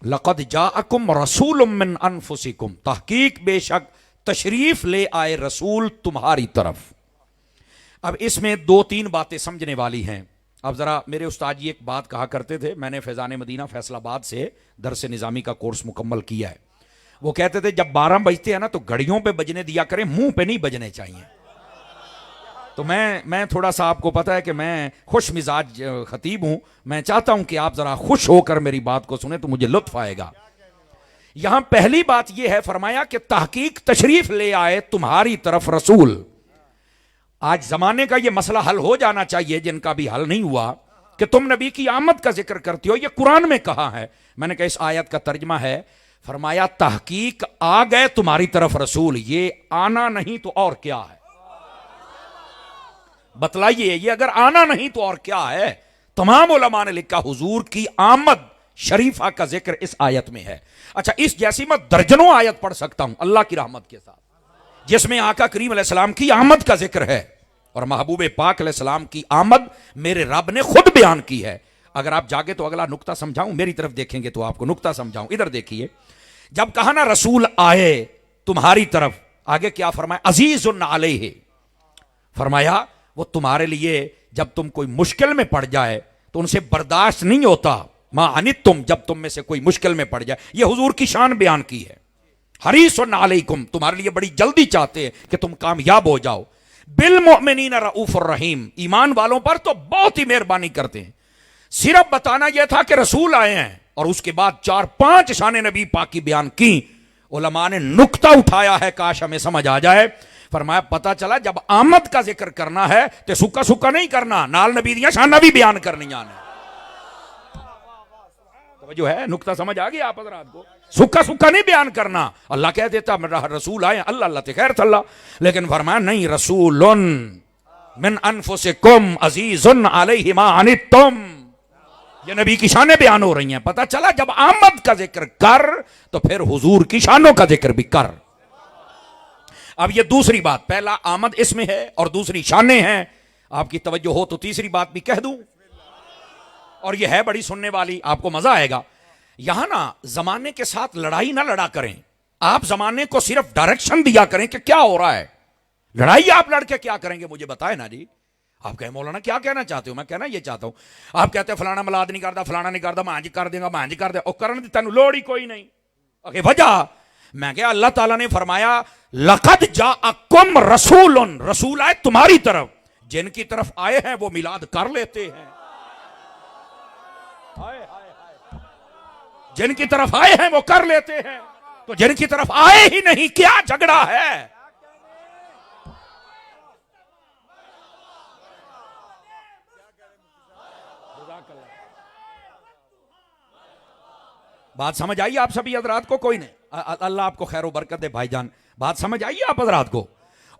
लक़द जाअकुम रसूलुम मिन अनफुसिकुम, तहकीक बेशक तशरीफ ले आए रसूल तुम्हारी तरफ। अब इसमें 2-3 बातें समझने वाली हैं। अब जरा मेरे उस्ताद जी एक बात कहा करते थे, मैंने फैजान मदीना फैसलाबाद से दरस निज़ामी का कोर्स मुकम्मल किया है। वो कहते थे जब 12 बजते हैं ना तो घड़ियों पे बजने दिया करें, मुंह पे नहीं बजने चाहिए। तो मैं थोड़ा सा, आपको पता है कि मैं खुश मिजाज खतीब हूं, मैं चाहता हूं कि आप जरा खुश होकर मेरी बात को सुने तो मुझे लुत्फ आएगा। यहां पहली बात यह है, फरमाया कि तहकीक तशरीफ ले आए तुम्हारी तरफ रसूल। आज जमाने का यह मसला हल हो जाना चाहिए, जिनका भी हल नहीं हुआ, कि तुम नबी की आमद का जिक्र करती हो, यह कुरान में कहा है। मैंने कहा इस आयत का तर्जमा है, फरमाया तहकीक आ गए तुम्हारी तरफ रसूल। ये आना नहीं तो और क्या है? बतलाइए, ये अगर आना नहीं तो और क्या है? तमाम उलमा ने लिखा हुजूर की आमद शरीफा का जिक्र इस आयत में है। अच्छा, इस जैसी मैं दर्जनों आयत पढ़ सकता हूं अल्लाह की रहमत के साथ, जिसमें आका करीम अलैहिस्सलाम की आमद का जिक्र है और महबूब पाक अलैहिस्सलाम की आमद मेरे रब ने खुद बयान की है। अगर आप जागे तो अगला नुक्ता समझाऊं, मेरी तरफ देखेंगे तो आपको नुक्ता समझाऊं। इधर देखिए, जब कहा ना रसूल आए तुम्हारी तरफ, आगे क्या फरमाया? अजीजुन अलैहि, फरमाया वो तुम्हारे लिए जब तुम कोई मुश्किल में पड़ जाए तो उनसे बर्दाश्त नहीं होता। मां अनित तुम, जब तुम में से कोई मुश्किल में पड़ जाए, यह हुजूर की शान बयान की है। हरीसुन अलैकुम, तुम्हारे लिए बड़ी जल्दी चाहते हैं कि तुम कामयाब हो जाओ। बिल मोमिनीन रऊफुर रहीम, ईमान वालों पर तो बहुत ही मेहरबानी करते हैं। सिर्फ बताना यह था कि रसूल आए हैं, और उसके बाद 4-5 शान नबी पाक की बयान की। उलमा ने नुक्ता उठाया है, काश हमें समझ आ जाए। फरमाया पता चला जब आमद का जिक्र करना है तो सुक्का सुक्का नहीं करना, नाल नबी दियां शाना भी बयान करनी आने। तो जो है नुक्ता समझ आ गया आप हजरात को, सुक्का सुक्का नहीं बयान करना। अल्लाह कह देता मेरा रसूल आए, अल्लाह अल्लाह ते खैर तल्ला, लेकिन फरमाया नहीं, रसूलुन मिन अनफुसिकुम अजीजुन अलैहि मा अनित्तुम, ये नबी की शानें बयान हो रही हैं। पता चला जब आमद का जिक्र कर तो फिर हुजूर की शानों का जिक्र भी कर। अब ये दूसरी बात, पहला आमद इसमें है और दूसरी शानें हैं। आपकी तवज्जो हो तो तीसरी बात भी कह दूं, और यह है बड़ी सुनने वाली, आपको मजा आएगा। यहां ना जमाने के साथ लड़ाई ना लड़ा करें, आप जमाने को सिर्फ डायरेक्शन दिया करें कि क्या हो रहा है। लड़ाई आप लड़के क्या करेंगे मुझे बताए ना जी। आप कहें मौलाना क्या कहना चाहते हो, मैं कहना ये चाहता हूं, आप कहते हैं फलाना मिलाद नहीं करता, फलाना नहीं करता, मैं कर देगा, मैं कर दे, और करने दी तेन लोड़ ही कोई नहीं। ओके वजह, मैं क्या, अल्लाह ताला ने फरमाया लक़द जाअकुम रसूलुन, रसूल आए तुम्हारी तरफ, जिनकी तरफ आए हैं वो मिलाद कर लेते हैं। जिनकी तरफ आए हैं वो कर लेते हैं, तो जिनकी तरफ आए ही नहीं क्या झगड़ा है। बात समझ आई आप सभी हजरात को, कोई नहीं, अल्लाह आपको खैर व बरकत दे भाईजान। बात समझ आई आप हजरात को।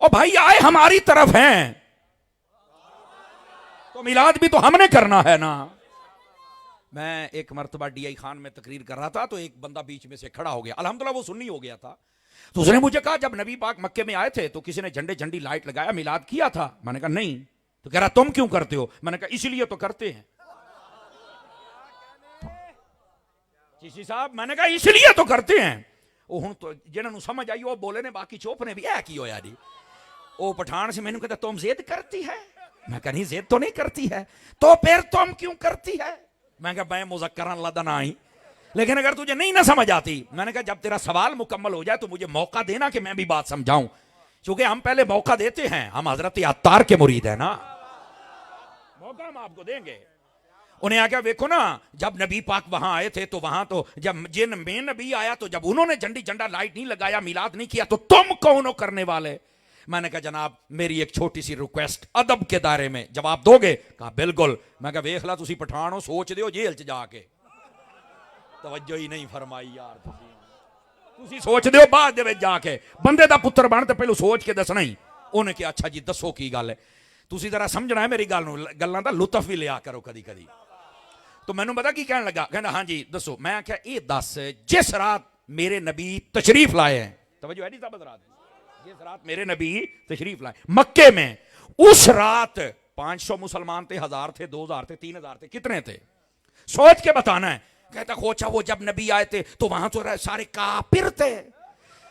और भाई आए हमारी तरफ हैं तो मिलाद भी तो हमने करना है ना। मैं एक मर्तबा DI खान में तकरीर कर रहा था, तो एक बंदा बीच में से खड़ा हो गया, अल्हम्दुलिल्लाह वो सुन्नी हो गया था। तो उसने मुझे कहा जब नबी पाक मक्के में आए थे तो किसी ने झंडे झंडी लाइट लगाया, मिलाद किया था। मैंने कहा नहीं। तो कह रहा तुम क्यों करते हो। मैंने कहा इसलिए तो करते हैं चीसी साहब, मैंने कहा इसलिए तो करते हैं। ਉਹ ਹੁਣ ਜਿਹਨਾਂ ਨੂੰ समझ आई वो बोले ने, बाकी चुप ने भी है की होया जी। वो पठान से मैंने कहता तुम जिद करती है। मैं कहा नहीं जिद तो नहीं करती है, तो फिर तुम क्यों करती है। मैं कहा मैं मुज़क्कर अल्लाह दा ना ही, लेकिन अगर तुझे नहीं ना समझ आती, मैंने कहा जब तेरा सवाल मुकम्मल हो जाए तो मुझे मौका देना कि मैं भी बात समझाऊं, क्योंकि हम पहले मौका देते हैं, हम हजरत अत्तार के मुरीद है ना, मौका हम आपको देंगे। उन्हें आके देखो ना, जब नबी पाक वहां आए थे तो वहां तो जब जिन में नबी आया तो जब उन्होंने झंडी झंडा लाइट नहीं लगाया, मिलाद नहीं किया, तो तुम कौन हो करने वाले। मैंने कहा जनाब मेरी एक छोटी सी रिक्वेस्ट अदब के दायरे में जवाब दोगे। कहा बिल्कुल। मैं कहा वेख ला तुसी पठान हो, सोच दो जेल च जाके, तवज्जो ही नहीं फरमाई यार। तुसी सोच दो बाद दे विच जाके बंदे दा पुत्र बन ते पहलू सोच के दसना ही। उन्हें कहा अच्छा जी दसो की गल है। तुसी जरा समझना है मेरी गल नूं, गल्लां दा लुत्फ भी लिया करो कदी कदी। तो मैनू पता की कहन लगा, कहना हाँ जी दसो। मैं आख्या ये दस जिस रात मेरे नबी तशरीफ लाए हैं, तवज्जो है नहीं साहब रात, जिस रात मेरे नबी तशरीफ लाए मक्के में, उस रात 500 मुसलमान थे, 1000 थे, 2000 थे, 3000 थे, कितने थे सोच के बताना है। कहता खोचा वो जब नबी आए थे तो वहां तो सारे काफिर थे।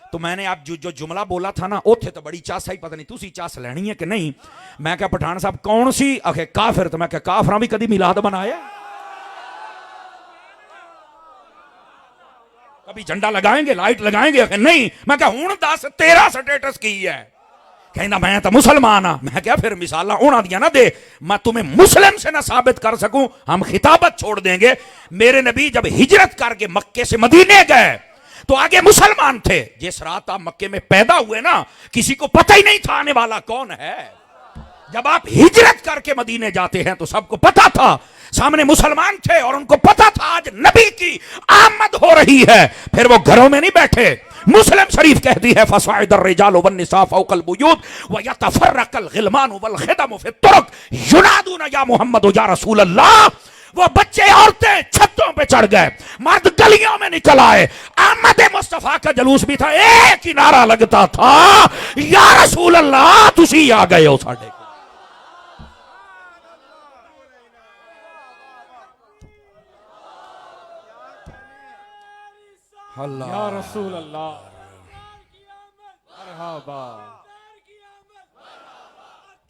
तो मैंने आप जो जुमला बोला था ना, उथे तो बड़ी चास आई, पता नहीं तुसी चास लेनी है कि नहीं। मैं क्या पठान साहब कौन सी। आखे काफिर। तो मैं क्या काफिर भी कभी मिलाद बनाया, कभी झंडा लगाएंगे, लाइट लगाएंगे। नहीं। मैं क्या हूं दस तेरा स्टेटस की है। कहना मैं तो मुसलमान हाँ। मैं क्या फिर मिसाला उन्होंने दिया ना दे, मैं तुम्हें मुस्लिम से ना साबित कर सकूं, हम खिताबत छोड़ देंगे। मेरे नबी जब हिजरत करके मक्के से मदीने गए तो आगे मुसलमान थे। जिस रात आप मक्के में पैदा हुए ना, किसी को पता ही नहीं था आने वाला कौन है। जब आप हिजरत करके मदीने जाते हैं तो सबको पता था, सामने मुसलमान थे और उनको पता था आज नबी की आमद हो रही है। फिर वो घरों में नहीं बैठे। मुस्लिम शरीफ कहती है फसाइदर रिजाल वन निसा फौकल बुयूत व यतफर्रकल गिलमान वल खिदम फी तुरक युनादूना या मोहम्मद या रसूल अल्लाह। वो बच्चे औरतें छतों पे चढ़ गए, मर्द गलियों में निकल आए। अहमद मुस्तफा का जलूस भी था, एक ही नारा लगता था या रसूल अल्लाह तुसी आ गए हो साडे। अल्लाह या रसूल अल्लाह। मरहबा।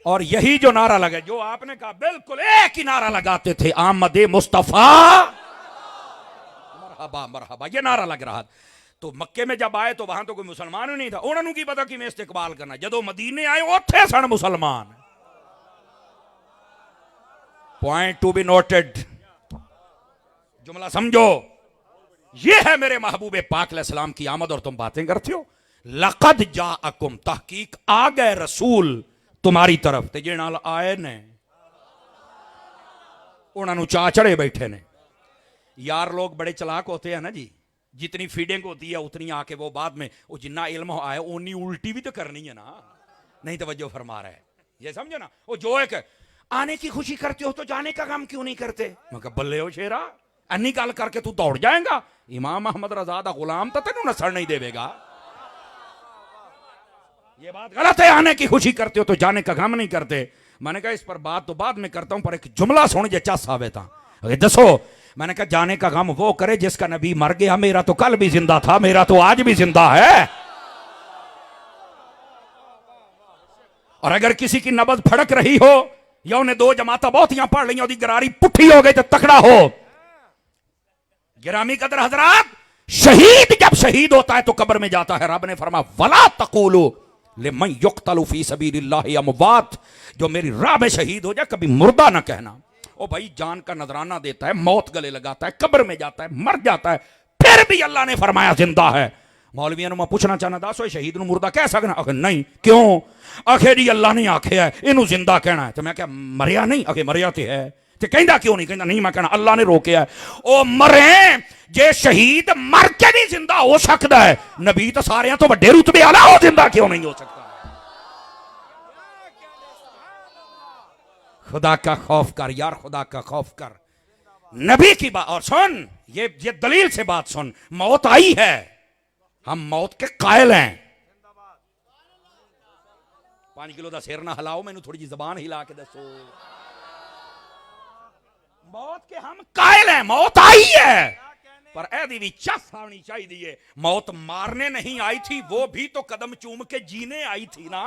और यही जो नारा लगा, जो आपने कहा, बिल्कुल एक ही नारा लगाते थे, आमद मुस्तफा मरहबा मरहबा, ये नारा लग रहा था। तो मक्के में जब आए तो वहां तो कोई मुसलमान ही नहीं था, उन्होंने की पता कि मैं इस्तेकबाल करना, जदों मदीने आए उथे सन मुसलमान। पॉइंट टू बी नोटेड, जुमला समझो, ये है मेरे महबूब पाक अलैहिस्सलाम की आमद और तुम बातें करते हो। लक़द जाअकुम, तहकीक आ गए रसूल तुम्हारी तरफ, ते जे नाल आए ने उन्होंने चा चढ़े बैठे ने। यार लोग बड़े चलाक होते हैं ना जी, जितनी फीडिंग होती है उतनी आके वो बाद में वो जिन्ना इल्म आए उन्नी उल्टी भी तो करनी है ना, नहीं तवज्जो फरमा रहा है, ये समझो ना। वो जो एक आने की खुशी करते हो तो जाने का काम क्यों नहीं करते, मैं कहा बल्ले हो शेरा, अन्नी गल करके तू दौड़ जाएगा, इमाम अहमद रजा दा गुलाम तो तेनू नसर नहीं देवेगा। ये बात गलत है, आने की खुशी करते हो तो जाने का काम नहीं करते। मैंने कहा इस पर बात तो बाद में करता हूं, पर एक जुमला सुन जे चस आवे था। दसो, मैंने कहा जाने का गम वो करे जिसका नबी मर गया, मेरा तो कल भी जिंदा था, मेरा तो आज भी जिंदा है। और अगर किसी की नबज फड़क रही हो या उन्हें दो जमाता बहुत यहां पढ़ ली, ओदी गरारी पुट्ठी हो गई तो तकड़ा हो। गिरामी कदर हजरात, शहीद जब शहीद होता है तो कब्र में जाता है, रब ने फरमा वला तकूलू लिमन युक्तलू फी सबीलिल्लाहि अमवात, जो मेरी राह में शहीद हो जाए कभी मुर्दा ना कहना। ओ भाई, जान का नजराना देता है, मौत गले लगाता है, कब्र में जाता है, मर जाता है, फिर भी अल्लाह ने फरमाया जिंदा है। मौलवियों ने मैं पूछना चाहना, दसो शहीद ਨੂੰ मुर्दा कह सकना? आखे नहीं, क्यों? आखे जी अल्लाह ने आखे है इनू जिंदा कहना है। तो मैं क्या मरिया नहीं? आखे मरिया तो है। तो कहता क्यों नहीं? कहता नहीं, मैं कहना अल्लाह ने रोके है। ओ मरे जे शहीद मर के भी जिंदा हो सकता है, नबी तो सारे तो बड़े रुतबे वाला, हो जिंदा क्यों नहीं हो सकता? खुदा का खौफ कर यार, खुदा का खौफ कर। नबी की बात और सुन, ये दलील से बात सुन। मौत आई है, हम मौत के कायल हैं। 5 किलो का सिर ना हिलाओ, मैनू थोड़ी जी जबान हिला के दसो। मौत के हम कायल हैं, मौत आई है, पर ऐदी भी चस आनी चाहिए। मौत मारने नहीं आई थी, वो भी तो कदम चूम के जीने आई थी ना।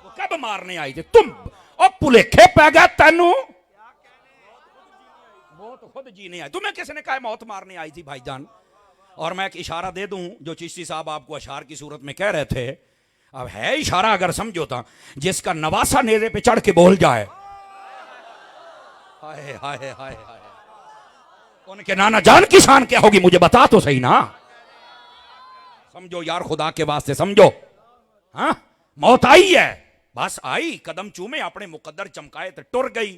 वो कब मारने आई थी? तुम और भुलेखे पै गया तेनू, मौत खुद जीने आई। तुम्हें किसने कहा मौत मारने आई थी भाईजान? और मैं एक इशारा दे दूं, जो चिश्ती साहब आपको अशार की सूरत में कह रहे थे, अब है इशारा अगर समझो था, जिसका नवासा नेज़े पे चढ़ के बोल जाए हाय हाय हाय हाय, उनके नाना जान की शान क्या होगी मुझे बता तो सही ना। समझो यार, खुदा के वास्ते समझो। हाँ, मौत आई है, बस आई, कदम चूमे, अपने मुकद्दर चमकाए तो टुर गई।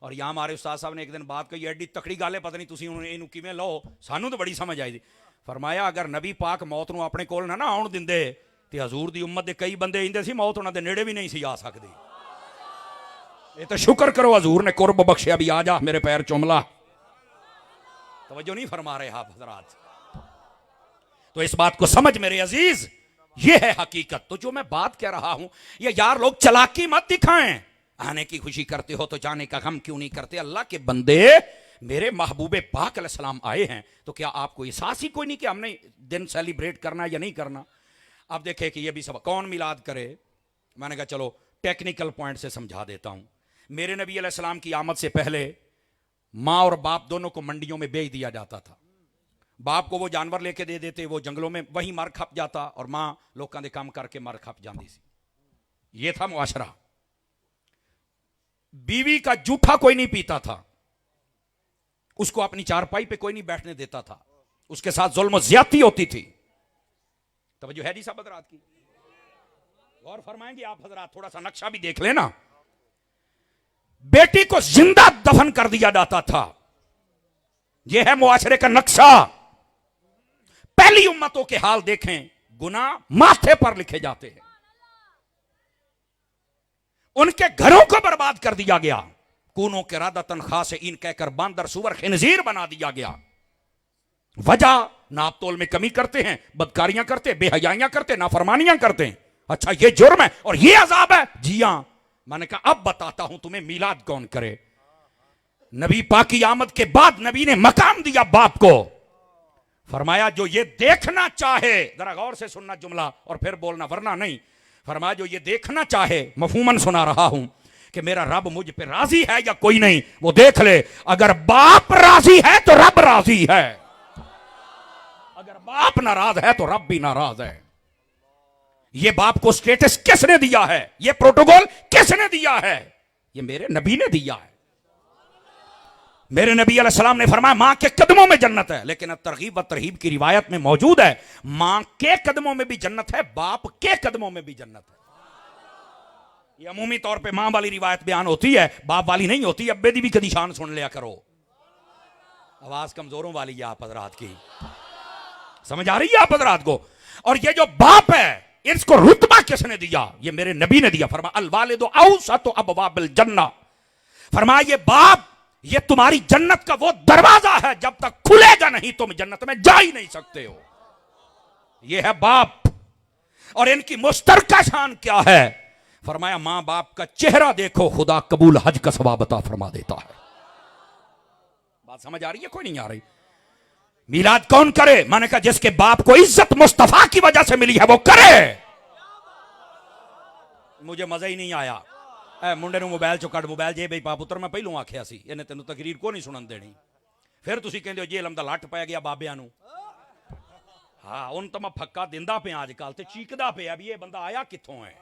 और यहां हमारे उस्ताद साहब ने एक दिन बात कही, एडी तकड़ी गल है, पता नहीं तुसीं इहनूं किवें लो, सानू तो बड़ी समझ आई थी। फरमाया अगर नबी पाक मौत नूं अपने कोल ना आउण दिंदे ते हजूर दी उम्मत दे कई बंदे इंदे सी, मौत उन्हां दे नेड़े भी नहीं सी आ सकदी। ये तो शुक्र करो हजूर ने कुर्ब बख्शिया, भी आ जा मेरे पैर चुमला। तवज्जो नहीं फरमा रहे आप हजरात? तो इस बात को समझ मेरे अजीज, ये है हकीकत। तो जो मैं बात कह रहा हूं, ये यार लोग चलाकी मत दिखाएं। आने की खुशी करते हो तो जाने का गम क्यों नहीं करते? अल्लाह के बंदे, मेरे महबूबे पाक अलैहिस्सलाम आए हैं, तो क्या आपको एहसास ही कोई नहीं कि हमने दिन सेलिब्रेट करना या नहीं करना? अब देखें कि ये भी सब कौन मिलाद करे। मैंने कहा चलो टेक्निकल पॉइंट से समझा देता हूं। मेरे नबी अलैहिस्सलाम की आमद से पहले माँ और बाप दोनों को मंडियों में बेच दिया जाता था। बाप को वो जानवर लेके दे देते, वो जंगलों में वहीं मर खप जाता, और माँ लोगों के काम करके मर खप जाती सी। ये था मुआशरा। बीवी का जूठा कोई नहीं पीता था, उसको अपनी चारपाई पे कोई नहीं बैठने देता था, उसके साथ जुल्म ज्यादती होती थी। तवज्जो है जी साहब हजरात की? गौर फरमाएंगे आप हजरात? थोड़ा सा नक्शा भी देख लेना। बेटी को जिंदा दफन कर दिया जाता था। यह है मुआशरे का नक्शा। पहली उम्मतों के हाल देखें, गुनाह माथे पर लिखे जाते हैं। उनके घरों को बर्बाद कर दिया गया। कूनों के रादा तनख्वाह से इन कहकर बांदर सुवर खिनजीर बना दिया गया। वजह, नाप तोल में कमी करते हैं, बदकारियां करते, बेहयाइयां करते, नाफरमानियां करते हैं। अच्छा, ये जुर्म है और ये अजाब है? जी हां। मैंने कहा अब बताता हूं तुम्हें मिलाद कौन करे। नबी पाक की आमद के बाद नबी ने मकाम दिया बाप को। फरमाया जो ये देखना चाहे, जरा गौर से सुनना जुमला और फिर बोलना, वरना नहीं। फरमाया जो ये देखना चाहे, मफहूमन सुना रहा हूं कि मेरा रब मुझ पे राजी है या कोई नहीं, वो देख ले। अगर बाप राजी है तो रब राजी है, अगर बाप नाराज है तो रब भी नाराज है। ये बाप को स्टेटस किसने दिया है, ये प्रोटोकॉल किसने दिया है? ये मेरे नबी ने दिया है। मेरे नबी अलैहिस्सलाम ने फरमाया मां के कदमों में जन्नत है, लेकिन तरगीब व तरहीब की रिवायत में मौजूद है मां के कदमों में भी जन्नत है, बाप के कदमों में भी जन्नत है। ये अमूमी तौर पे मां वाली रिवायत बयान होती है, बाप वाली नहीं होती। अब्बे दी भी कदी शान सुन लिया करो। आवाज कमजोरों वाली है आप हजरात की, समझ आ रही है आप हजरात को? और ये जो बाप है इसको रुतबा किसने दिया? ये मेरे नबी ने दिया। फरमाया अल वालिदु औसतु अबवाबिल जन्नह, फरमाया ये बाप ये तुम्हारी जन्नत का वो दरवाजा है, जब तक खुलेगा नहीं तुम जन्नत में जा ही नहीं सकते हो। ये है बाप। और इनकी मुश्तरका शान क्या है? फरमाया मां बाप का चेहरा देखो, खुदा कबूल हज का सवाब अता फरमा देता है। बात समझ आ रही है कोई नहीं आ रही? मिलाद कौन करे? मैंने कहा जिसके बाप को इज्जत मुस्तफा की वजह से मिली है वो करे। मुझे मजा ही नहीं आया। मुंडे ਨੂੰ मोबाइल चो कट मोबाइल जे बई पा पुत्र मैं पहलू आख्या सी इन्हें तेन तकरीर को नहीं सुनन देनी। फिर तुसी कहंदे हो जेलम दा लट पै गया बाबियां नू। हाँ उन तो मैं फक्का दिंदा पे आजकल ते चीकदा पे भी ये बंदा आया कित्थों है।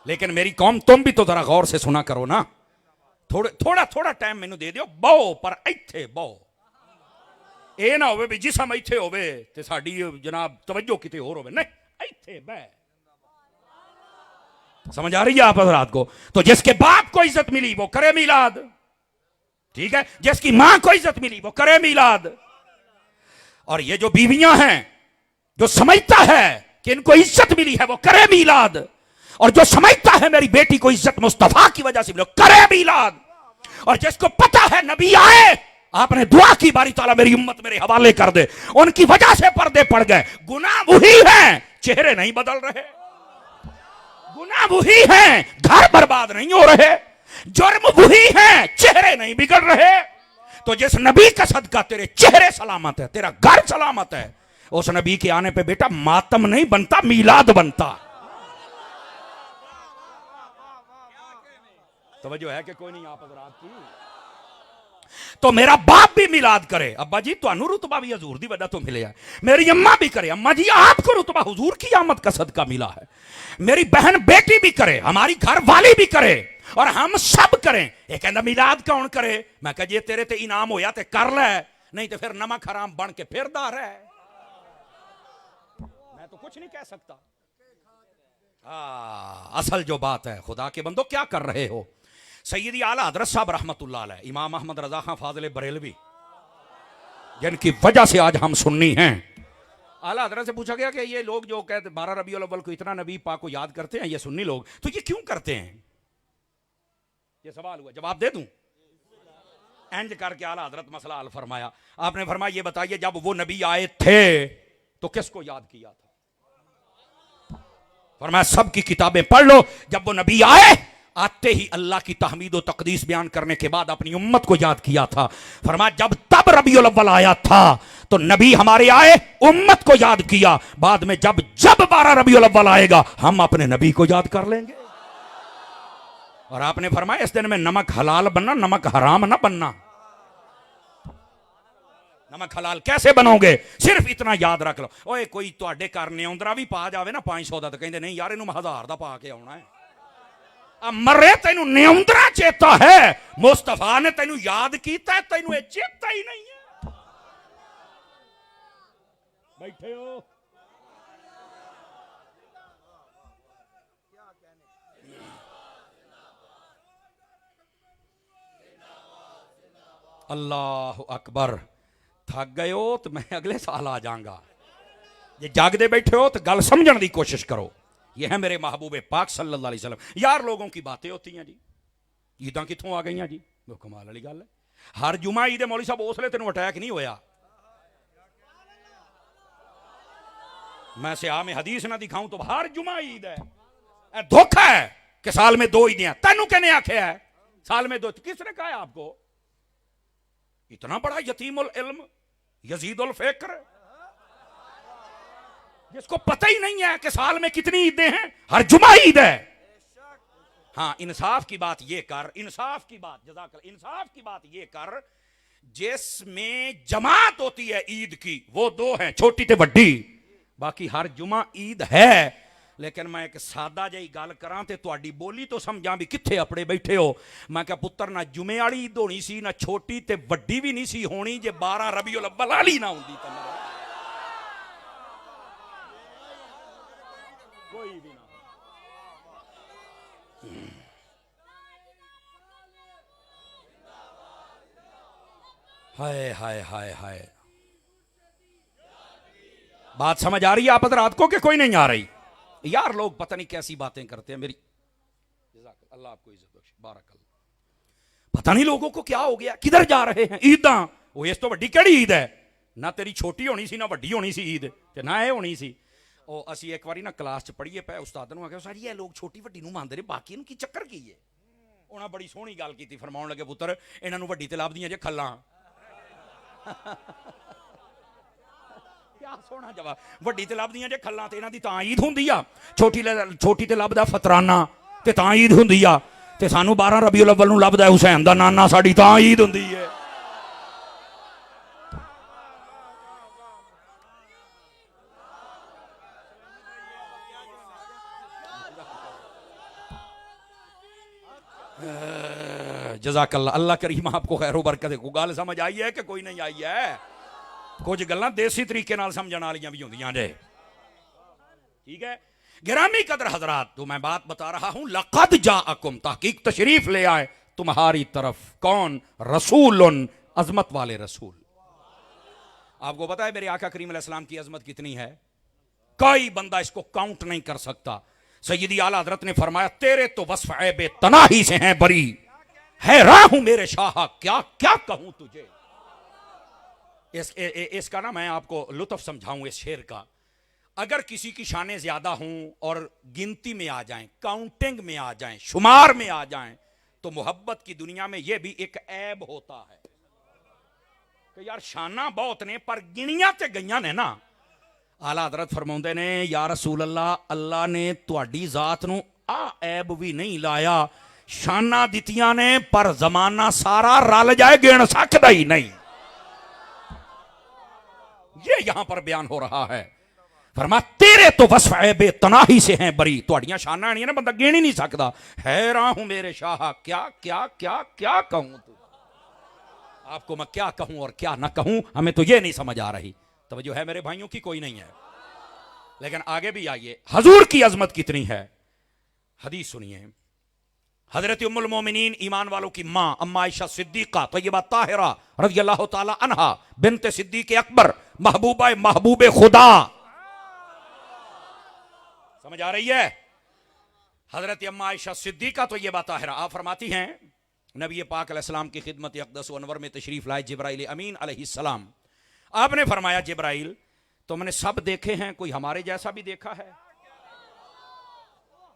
लेकिन मेरी कौम तुम भी तो जरा गौर से सुना करो ना। थोड़ा थोड़ा टाइम मैनू दे दियो, बहो पर इत्थे बहो। ਇਹ ना होवे भी जिसम इत्थे होवे ते साडी जनाब तवज्जो किते होर होवे, नहीं इत्थे बह। समझ आ रही है आप हजरात को? तो जिसके बाप को इज्जत मिली वो करे मिलाद, ठीक है? जिसकी मां को इज्जत मिली वो करे मिलाद। और ये जो बीवियां हैं जो समझता है कि इनको इज्जत मिली है वो करे मिलाद, और जो समझता है मेरी बेटी को इज्जत मुस्तफा की वजह से मिली करे मिलाद। और जिसको पता है नबी आए, आपने दुआ की बारी ताला मेरी उम्मत मेरे हवाले कर दे, उनकी वजह से पर्दे पड़ गए। गुनाह वही है, चेहरे नहीं बदल रहे। गुनाह वही है, घर बर्बाद नहीं हो रहे। जुर्म वही है, चेहरे नहीं बिगड़ रहे। तो जिस नबी का सदका तेरे चेहरे सलामत है, तेरा घर सलामत है, उस नबी के आने पे बेटा मातम नहीं बनता, मीलाद बनता। तवज्जो है कि कोई नहीं आप हजरात की? तो मेरा बाप भी मिलाद करे। अब्बा जी तुहानू रुतबा भी हजूर दी वजह तो मिले है। मेरी अम्मा भी करे। अम्मा जी आपको रुतबा हुजूर की आमद का सदका मिला है। मेरी बहन बेटी भी करे, हमारी घर वाली भी करे, और हम सब करें। ये कहना मिलाद कौन करे? मैं कह जे तेरे ते इनाम होया ते कर ले, नहीं तो फिर नमक हराम बन के फिरदा रहे। मैं तो कुछ नहीं कह सकता। असल जो बात है, खुदा के बंदो क्या कर रहे हो? सैयदी आला हजरत साहब रहमतुल्लाह अलैह, इमाम अहमद रजा खां फाजिल बरेलवी, जिनकी वजह से आज हम सुन्नी हैं। आला हजरत से पूछा गया कि ये लोग जो कहते 12 रबीउल अव्वल को इतना नबी पाक को याद करते हैं, ये सुन्नी लोग, तो ये क्यों करते हैं? ये सवाल हुआ, जवाब दे दूं? एंड करके आला हजरत मसला हल फरमाया। आपने फरमाया ये बताइए जब वो नबी आए थे तो किसको याद किया था? फरमाया सब की किताबें पढ़ लो। जब वो नबी आए, आते ही अल्लाह की तहमीद व तकदीस बयान करने के बाद अपनी उम्मत को याद किया था। फरमाया जब तब रबीउल अव्वल आया था तो नबी हमारे आए, उम्मत को याद किया। बाद में जब 12 रबीउल अव्वल आएगा हम अपने नबी को याद कर लेंगे। और आपने फरमाया इस दिन में नमक हलाल बनना, नमक हराम ना बनना। नमक हलाल कैसे बनोगे? सिर्फ इतना याद रख लो। ओए कोई तुहाडे घर न्योंदरा भी पा जावे ना 500 दा, तो कहंदे नहीं यार इन्हू 1000 दा पा के आउणा है। मरे तेनू न्योंदरा चेता है, मुस्तफा ने तेनू याद कीता है, तेनू ये चेता ही नहीं है। बैठे हो अल्लाह अकबर। थक गए हो तो मैं अगले साल आ जाऊंगा। जे जागदे बैठे हो तो गल समझने की कोशिश करो। ये है मेरे महबूब पाक सल्लल्लाहु अलैहि वसल्लम। यार लोगों की बातें होती हैं जी, ईदां कित्थों आ गई जी? वो कमाल वाली गल है। हर जुमा ईद मौली साहब उसले तेन अटैक नहीं होया। मैं सियाह में हदीस ना दिखाऊं तो हर जुमा ईद है। धोखा है कि साल में 2 ईदें। तेनू कहने आख्या है साल में 2? किसने कहा है आपको? इतना बड़ा यतीमुल इल्म यजीदुल फिक्र। जिसको पता ही नहीं है कि साल में कितनी ईदें हैं, हर जुमा ईद है। हाँ, इंसाफ की बात ये कर, इंसाफ की बात, जज़ाकल्लाह, इंसाफ की बात ये कर, जिसमें जमात होती है ईद की, वो दो हैं, छोटी ते वड्डी, बाकी हर जुमा ईद है। लेकिन मैं एक सादा जी गल करा ते तुहाडी बोली तो समझा भी कित्थे अपने बैठे हो। मैं क्या पुत्र ना जुमे वाली ईद होनी सी, ना छोटी ते वड्डी भी नहीं सी होनी, जे 12 रबीउल अव्वल वाली ना होंदी तो कोई भी ना। हाय हाय हाय हाय, बात समझ आ रही है आप हज़रात को कि कोई नहीं आ रही? यार लोग पता नहीं कैसी बातें करते हैं। मेरी अल्लाह आपको इज्जत बख्शे, बारकल्लाह। पता नहीं लोगों को क्या हो गया, किधर जा रहे हैं ईदा। वो इस तो वड्डी केड़ी ईद है? ना तेरी छोटी होनी सी, ना वड्डी होनी सी ईद, ते ना ये होनी सी। और असी एक बारी ना क्लास च पढ़िए पे, उस्ताद नूं आखिया सर ये लोग छोटी वड्डी नूं मनदे ने, बाकी नूं की चक्कर की है? उन्हां बड़ी सोहनी गल कीती, फरमाउण लगे पुत्र इन्हां नूं वड्डी ते लभदियां जे खल्लां। क्या सोहना जवाब, वड्डी ते लभदियां जे खल्लां ते इन्हां दी तां ईद हुंदी आ, छोटी ते लभदा फतराना ते तां ईद हुंदी आ, ते सानू 12 रबीउल अव्वल नूं लभदा हुसैन दा नाना, साडी तां ईद हुंदी है। जज़ाकल्लाह, अल्लाह करीम आपको खैर बरकत दे। गल समझ आई है कि कोई नहीं आई है? कुछ गल्लां देसी तरीके नाल समझण वालियां भी होंदियां जे, ठीक है। गिरामी कदर हजरात, तो मैं बात बता रहा हूं, लक़द जाअकुम, तहकीक तशरीफ ले आए तुम्हारी तरफ, कौन? रसूलुन, अजमत वाले रसूल। आपको पता है मेरे आका करीम अलैहिस्सलाम की अजमत कितनी है? कोई बंदा इसको काउंट नहीं कर सकता। सय्यदी आला हजरत ने फरमाया तेरे तो वस्फ़ ऐबे तनाही से हैं बरी, हैरान हूं मेरे शाह क्या क्या कहूं तुझे। इसका ना मैं आपको लुत्फ समझाऊं इस शेर का। अगर किसी की शानें ज्यादा हों और गिनती में आ जाएं, काउंटिंग में आ जाएं, शुमार में आ जाएं, तो मोहब्बत की दुनिया में यह भी एक ऐब होता है कि यार शाना बहुत ने पर गिनिया ते गईयां ने ना। आला हजरत फरमाउंदे ने या रसूल अल्लाह, अल्लाह ने तुहाडी जात नूं आ ऐब भी नहीं लाया, शाना दितियां ने पर जमाना सारा रल जाए गिण सकदा ही नहीं। ये यहां पर बयान हो रहा है। फरमा तेरे तो वस्फ़ ऐबे तनाही से हैं बरी, तुहाड़ियां शाना नहीं है ना बंदा गिन ही नहीं सकता। हैरान हूं मेरे शाह क्या क्या क्या क्या कहूं तू। आपको मैं क्या कहूं और क्या ना कहूं, हमें तो ये नहीं समझ आ रही। तवज्जो है मेरे भाइयों की? कोई नहीं है। लेकिन आगे भी आइए, हुजूर की अजमत कितनी है। हदीस सुनिए, हजरत उम्मुल मोमिनीन, ईमान वालों की मां, अम्मा आयशा सिद्दीका तय्यबा ताहिरा रज़ियल्लाहु ताला अन्हा, बिन्त सिद्दीक अकबर, महबूबे खुदा। समझ आ रही है? हजरत अम्मा आयशा सिद्दीका तय्यबा ताहिरा, आप फरमाती हैं नबी पाक अलैहिस्सलाम की खिदमत अक़दस व अनवर में तशरीफ लाए जिब्राइल अमीन अलैहिस्सलाम। आपने फरमाया जिब्राइल तुमने सब देखे हैं, कोई हमारे जैसा भी देखा है?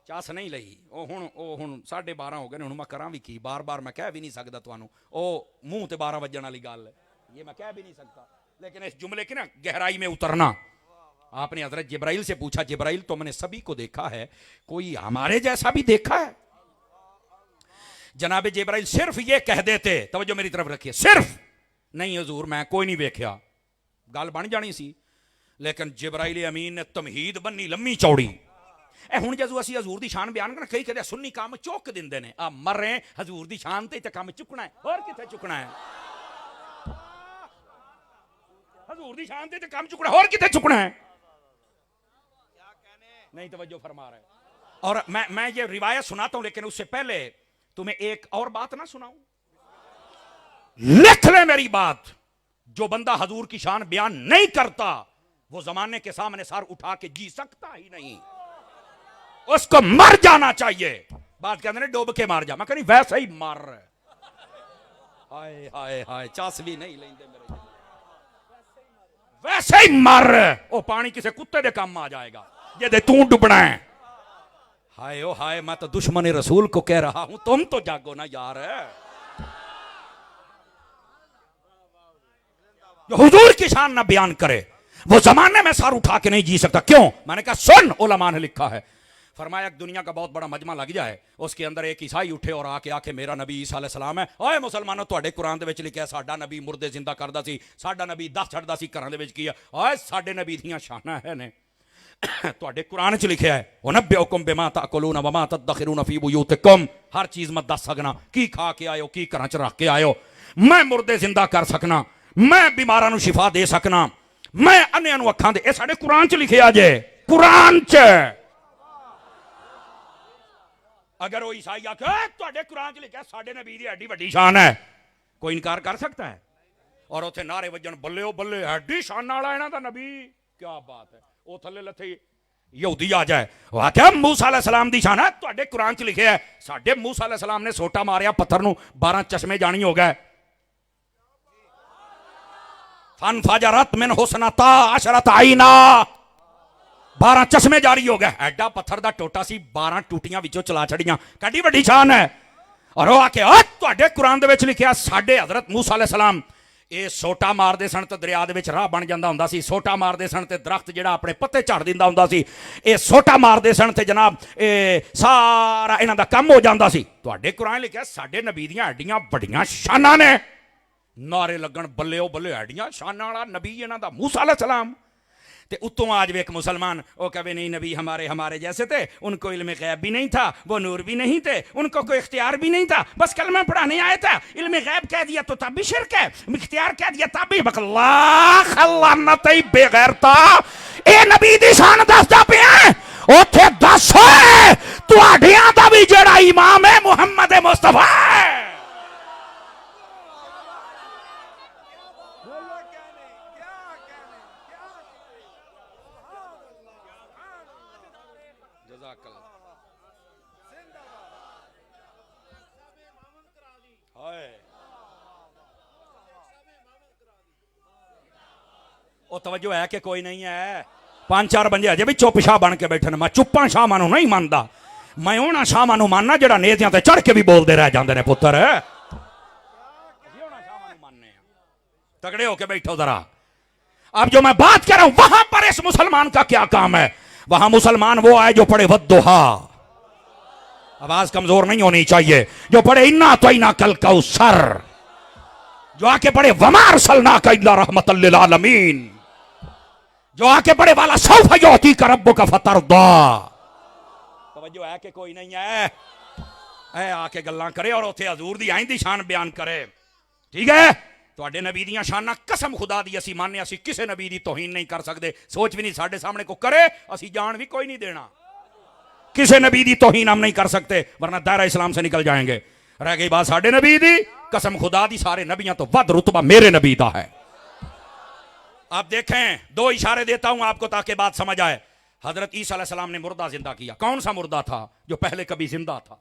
चास नहीं लई। ओ हुण 12:30 हो गए, हुण मैं करा भी की, बार बार मैं कह भी नहीं सकता तुहानू, ओ मुंह ते 12 वजन वाली गल है, ये मैं कह भी नहीं सकता। लेकिन इस जुमले की ना गहराई में उतरना, आपने हजरत जिब्राइल से पूछा जिब्राइल तुमने सभी को देखा है, कोई हमारे जैसा भी देखा है? जनाब जिब्राइल सिर्फ ये कह देते, तवज्जो मेरी तरफ रखिए, सिर्फ नहीं हुजूर मैं कोई नहीं वेख्या, गल बन जानी सी। लेकिन जिब्राइल अमीन ने तमहीद बन्नी लम्मी चौड़ी। हुण जदों असीं हजूर दी शान बयान करना, कई कहते सुन्नी काम चुक दिंदे ने, आ मर रहे हजूर दी शान ते काम चुकना है, और किथे चुकना है? हजूर दी शान ते काम चुकना, और किथे चुकना है? नहीं तवज्जो फरमा रहे। और मैं ये रिवायत सुनाता हूं, लेकिन उससे पहले तुम्हें एक और बात ना सुनाऊं, लिख ले मेरी बात। जो बंदा हजूर की शान बयान नहीं करता वो जमाने के सामने सर उठा के जी सकता ही नहीं, उसको मर जाना चाहिए। बात कहते हैं डूब के मार जा, मैं कहनी वैसे ही मर। हाय हाय हाय, चास भी नहीं लेंदे मेरे, वैसे ही मर। ओ पानी किसी कुत्ते दे काम आ जाएगा जे तू डुबना है। हाय ओ हाय, मैं तो दुश्मन रसूल को कह रहा हूं, तुम तो जागो ना यार। जो हुजूर की शान ना बयान करे, वो जमाने में सर उठा के नहीं जी सकता। क्यों? मैंने कहा सुन, उलमा ने लिखा है, फरमाया दुनिया का बहुत बड़ा मजमा लग जाए, उसके अंदर एक ईसाई उठे और आके आके मेरा नबी ईसा अलैहिस्सलाम है, ओए मुसलमानों ਤੁਹਾਡੇ कुरान ਦੇ ਵਿੱਚ ਲਿਖਿਆ ਸਾਡਾ ਨਬੀ ਮੁਰਦੇ ਜ਼ਿੰਦਾ ਕਰਦਾ ਸੀ, ਸਾਡਾ ਨਬੀ 10 ਛੱਡਦਾ ਸੀ, ਘਰਾਂ ਦੇ ਵਿੱਚ ਕੀ ਆ, ਓਏ ਸਾਡੇ ਨਬੀ ਦੀਆਂ ਸ਼ਾਨਾਂ ਹੈ ਨੇ, ਤੁਹਾਡੇ कुरान 'ਚ ਲਿਖਿਆ ਹੈ, ਉਨੱਬਿਉਕੁਮ ਬਿਮਾ ਤਾਕਲੂਨ ਵਮਾ ਤਦਖਿरून ਫੀ ਬਯੂਤਿਕੁਮ, हर चीज मैं दस सकना, की खा के आयो, की घर च रख के आयो, मैं मुर्दे जिंदा कर सकना, मैं बीमारां नूं शिफा दे सकना, मैं अन्नियां नूं अखां दे, ये साडे कुरान च लिखिया जे, कुरान च। अगर वो ईसाई आखे तुहाडे कुरान च लिखिया साडे नबी दी एडी वड्डी शान है, कोई इनकार कर सकता है? और उत्थे नारे वजन बल्ले बल्ले एडी शान वाला इन्हां दा नबी, क्या बात है। वो थल्ले लथे यहूदी आ जाए, वो आख्या मूसा अलैहिस्सलाम दी शान है, तुहाडे कुरान च लिखिया है, साडे मूसा अलैहिस्सलाम ने सोटा मारिया पत्थर नूं 12 चश्मे जानी हो गए, फन फजरत मिन हुस्नता अशरत आईना, 12 चश्मे जारी हो गए, एडा पत्थर दा टोटा सी, 12 टूटियां विचों चला छड़ियां, कड़ी वड्डी शान है। और वो आके तुहाडे कुरान दे विच लिखिया साडे हजरत मूसा अलैहिस्सलाम ये सोटा मारदे सन ते दरिया दे विच राह बन जांदा हुंदा सी, सोटा मारदे सन ते दरख्त जिहड़ा अपने पत्ते झाड़ दिंदा हुंदा सी, ये सोटा मारदे सन ते जनाब सारा इन्हां दा काम हो जांदा सी। तुहाडे कुरान लिखिया साडे नबी दियां एडियां वड्डियां शानां ने, नारे लगन बल्ले ओ बल्ले एडियां शानां वाला नबी इन्हां दा मूसा अलैहिस्सलाम। ते उत्तों आज वे एक मुसलमान वो कहे नहीं नबी हमारे हमारे जैसे थे, उनको इल्म गैब भी नहीं था, वो नूर भी नहीं थे, उनको कोई इख्तियार भी नहीं था, बस कलमा पढ़ाने आया था, इल्म गैब कह दिया तो तब भी शिरक है, इख्तियार कह दिया तब भी बेगैरता। ए नबी दी शान दसदा पिया ओथे दस होए तुहाडियां दा भी जेड़ा इमाम है मुहम्मद मुस्तफा है। ਉਹ ਤਵੱਜੋ ਹੈ ਕਿ ਕੋਈ ਨਹੀਂ ਹੈ? 5-4 ਬੰਦੇ ਅਜੇ ਵੀ ਚੁੱਪ ਸ਼ਾਹ ਬਣ ਕੇ ਬੈਠੇ ਨੇ। ਮੈਂ ਚੁੱਪਾਂ ਸ਼ਾਮਾਂ ਨੂੰ ਨਹੀਂ ਮੰਨਦਾ, ਮੈਂ ਉਹਨਾਂ ਸ਼ਾਮਾਂ ਨੂੰ ਮੰਨਣਾ ਜਿਹੜਾ ਨੇਤਿਆਂ ਤੇ ਚੜ ਕੇ ਵੀ ਬੋਲਦੇ ਰਹਿ ਜਾਂਦੇ ਨੇ ਪੁੱਤਰ। ਅਸੀਂ ਉਹਨਾਂ ਸ਼ਾਮਾਂ ਨੂੰ ਮੰਨਨੇ ਆ। तगड़े होके बैठो जरा। अब जो मैं बात कर रहा हूं वहां पर इस मुसलमान का क्या काम है? वहां मुसलमान वो आए जो पढ़े वद्दुहा, आवाज कमजोर नहीं होनी चाहिए, जो पढ़े इन्ना तो इन्ना कल कौसर, जो आके पढ़े वमा अरसलना का इल्ला रहमतल लिल आलमीन, जो आके पढ़े वाला सौफ युती का रब्बु का फतरदा। तवज्जो है कि कोई नहीं है? ऐ आके गल्लां करे और उथे हजूर दी आइंदी शान बयान करे। ठीक है, तुहाडे नबी दियां शानां कसम खुदा दी असी मानने, असी किसी नबी दी तौहीन नहीं कर सकते, सोच भी नहीं साडे सामने को करे असी जान भी कोई नहीं देना, किसी नबी दी तौहीन हम नहीं कर सकते वरना दायरा इस्लाम से निकल जाएंगे। रह गई बात साडे नबी दी, कसम खुदा दी सारे नबियां तो वध रुतबा मेरे नबी दा है। आप देखें, दो इशारे देता हूं आपको ताकि बात समझ आए। हजरत ईसा अलैहिस्सलाम ने मुर्दा जिंदा किया। कौन सा मुर्दा था? जो पहले कभी जिंदा था।